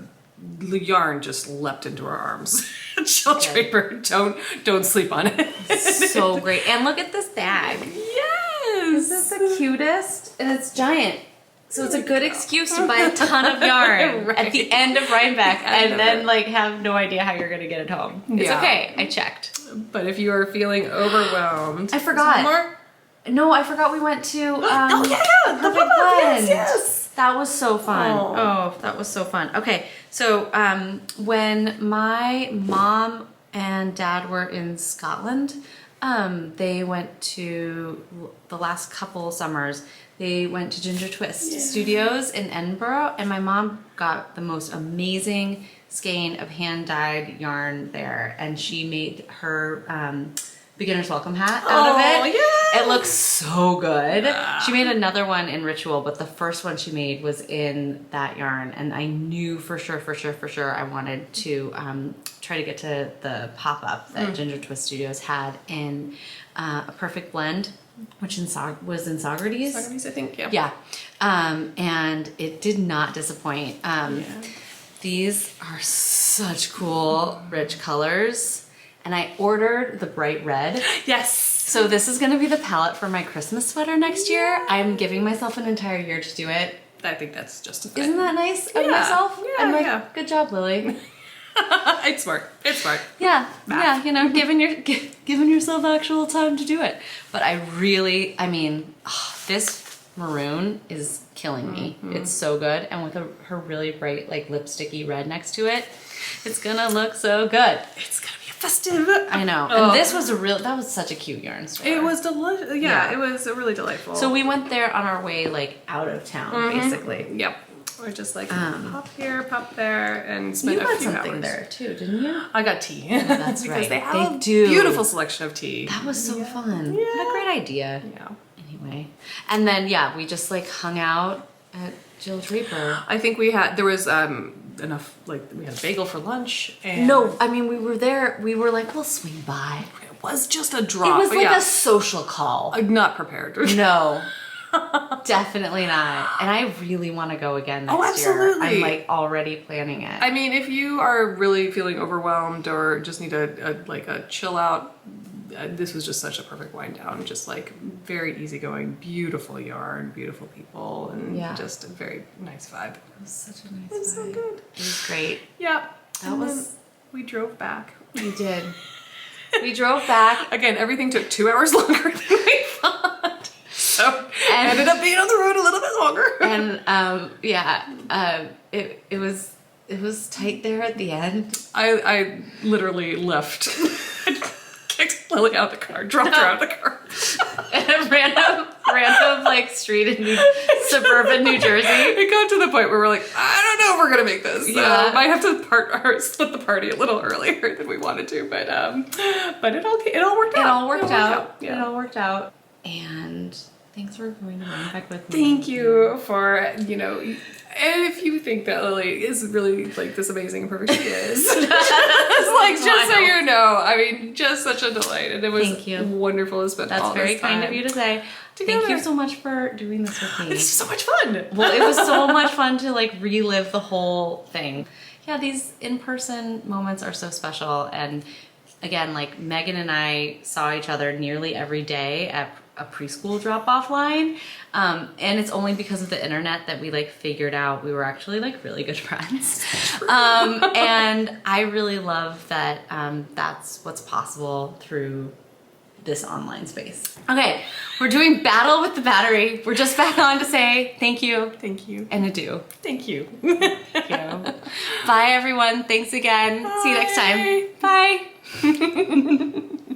the yarn just leapt into our arms. Chill Draper, don't sleep on it. So great. And look at this bag. Yes! This is the cutest, and it's giant. So it's a good excuse to buy a ton of yarn at the end of Rhinebeck and then like have no idea how you're gonna get it home. It's okay. I checked. But if you are feeling overwhelmed, I forgot. More? No, I forgot we went to the pop-up, yes. That was so fun. Oh, that was so fun. Okay, so when my mom and dad were in Scotland, they went to the last couple summers. They went to Ginger Twist Studios in Edinburgh, and my mom got the most amazing skein of hand-dyed yarn there, and she made her beginner's welcome hat out of it. Yeah. It looks so good. She made another one in Ritual, but the first one she made was in that yarn, and I knew for sure I wanted to try to get to the pop-up that Ginger Twist Studios had in a perfect blend, which was in Socrates. Socrates, I think, yeah. Yeah, and it did not disappoint. These are such cool, rich colors. And I ordered the bright red. Yes. So this is gonna be the palette for my Christmas sweater next year. I'm giving myself an entire year to do it. I think that's justified. Isn't that nice of Yeah. myself? Yeah, I'm like, yeah. good job, Lily. It's smart. It's smart. Yeah, Math. yeah, you know, giving yourself actual time to do it. But I mean, this maroon is killing me. It's so good, and with her really bright, like lipsticky red next to it, it's gonna look so good. It's gonna be festive. I know. Oh. And this was that was such a cute yarn store. It was delicious. Yeah, Yeah. it was really delightful. So we went there on our way, like out of town, basically. Yep. We're just like pop here, pop there, and spend You a got few something hours. there too, didn't you? I got tea. That's because right. They have They a do. beautiful selection of tea. That was so fun. What a great idea. Yeah. Anyway, and then we just like hung out at Jill Draper. I think there was enough, like we had a bagel for lunch. And No, I mean we were there. We were like, we'll swing by. it was just a drop. It was like yeah. a social call. I'm not prepared. No, definitely not. And I really want to go again next Oh, absolutely. year. I'm like already planning it. I mean, if you are really feeling overwhelmed or just need a chill out, this was just such a perfect wind down. Just like very easygoing, beautiful yarn, beautiful people, and just a very nice vibe. It was such a nice It was so vibe. good. It was great. Yeah. That And was- then we drove back. We did. We drove back. Again, everything took 2 hours longer than we thought. So And- ended up being on the road a little bit longer. And it was tight there at the end. I literally left. Kicked Lily out of the car, dropped her out of the car. And a random like street in suburban New Jersey. It got to the point where we're like, I don't know if we're gonna make this. So Yeah. might have to split the party a little earlier than we wanted to, but it all worked out. It all worked out. Yeah. It all worked out. And thanks for going to Rhinebeck with me. Thank you for, and if you think that Lily is really like this amazing and perfect, she is. It's like, just so you know, I mean, just such a delight. And it was Thank you. wonderful to spend That's all very this kind time of you to say. together. Thank you so much for doing this with me. It's so much fun. Well, it was so much fun to like relive the whole thing. Yeah, these in-person moments are so special. And again, like Megan and I saw each other nearly every day at a preschool drop-off line. And it's only because of the internet that we like figured out we were actually like really good friends. And I really love that that's what's possible through this online space. Okay, we're doing battle with the battery. We're just back on to say thank you. Thank you. And adieu. Thank you. Thank you. Bye everyone. Thanks again. See you next time. Bye.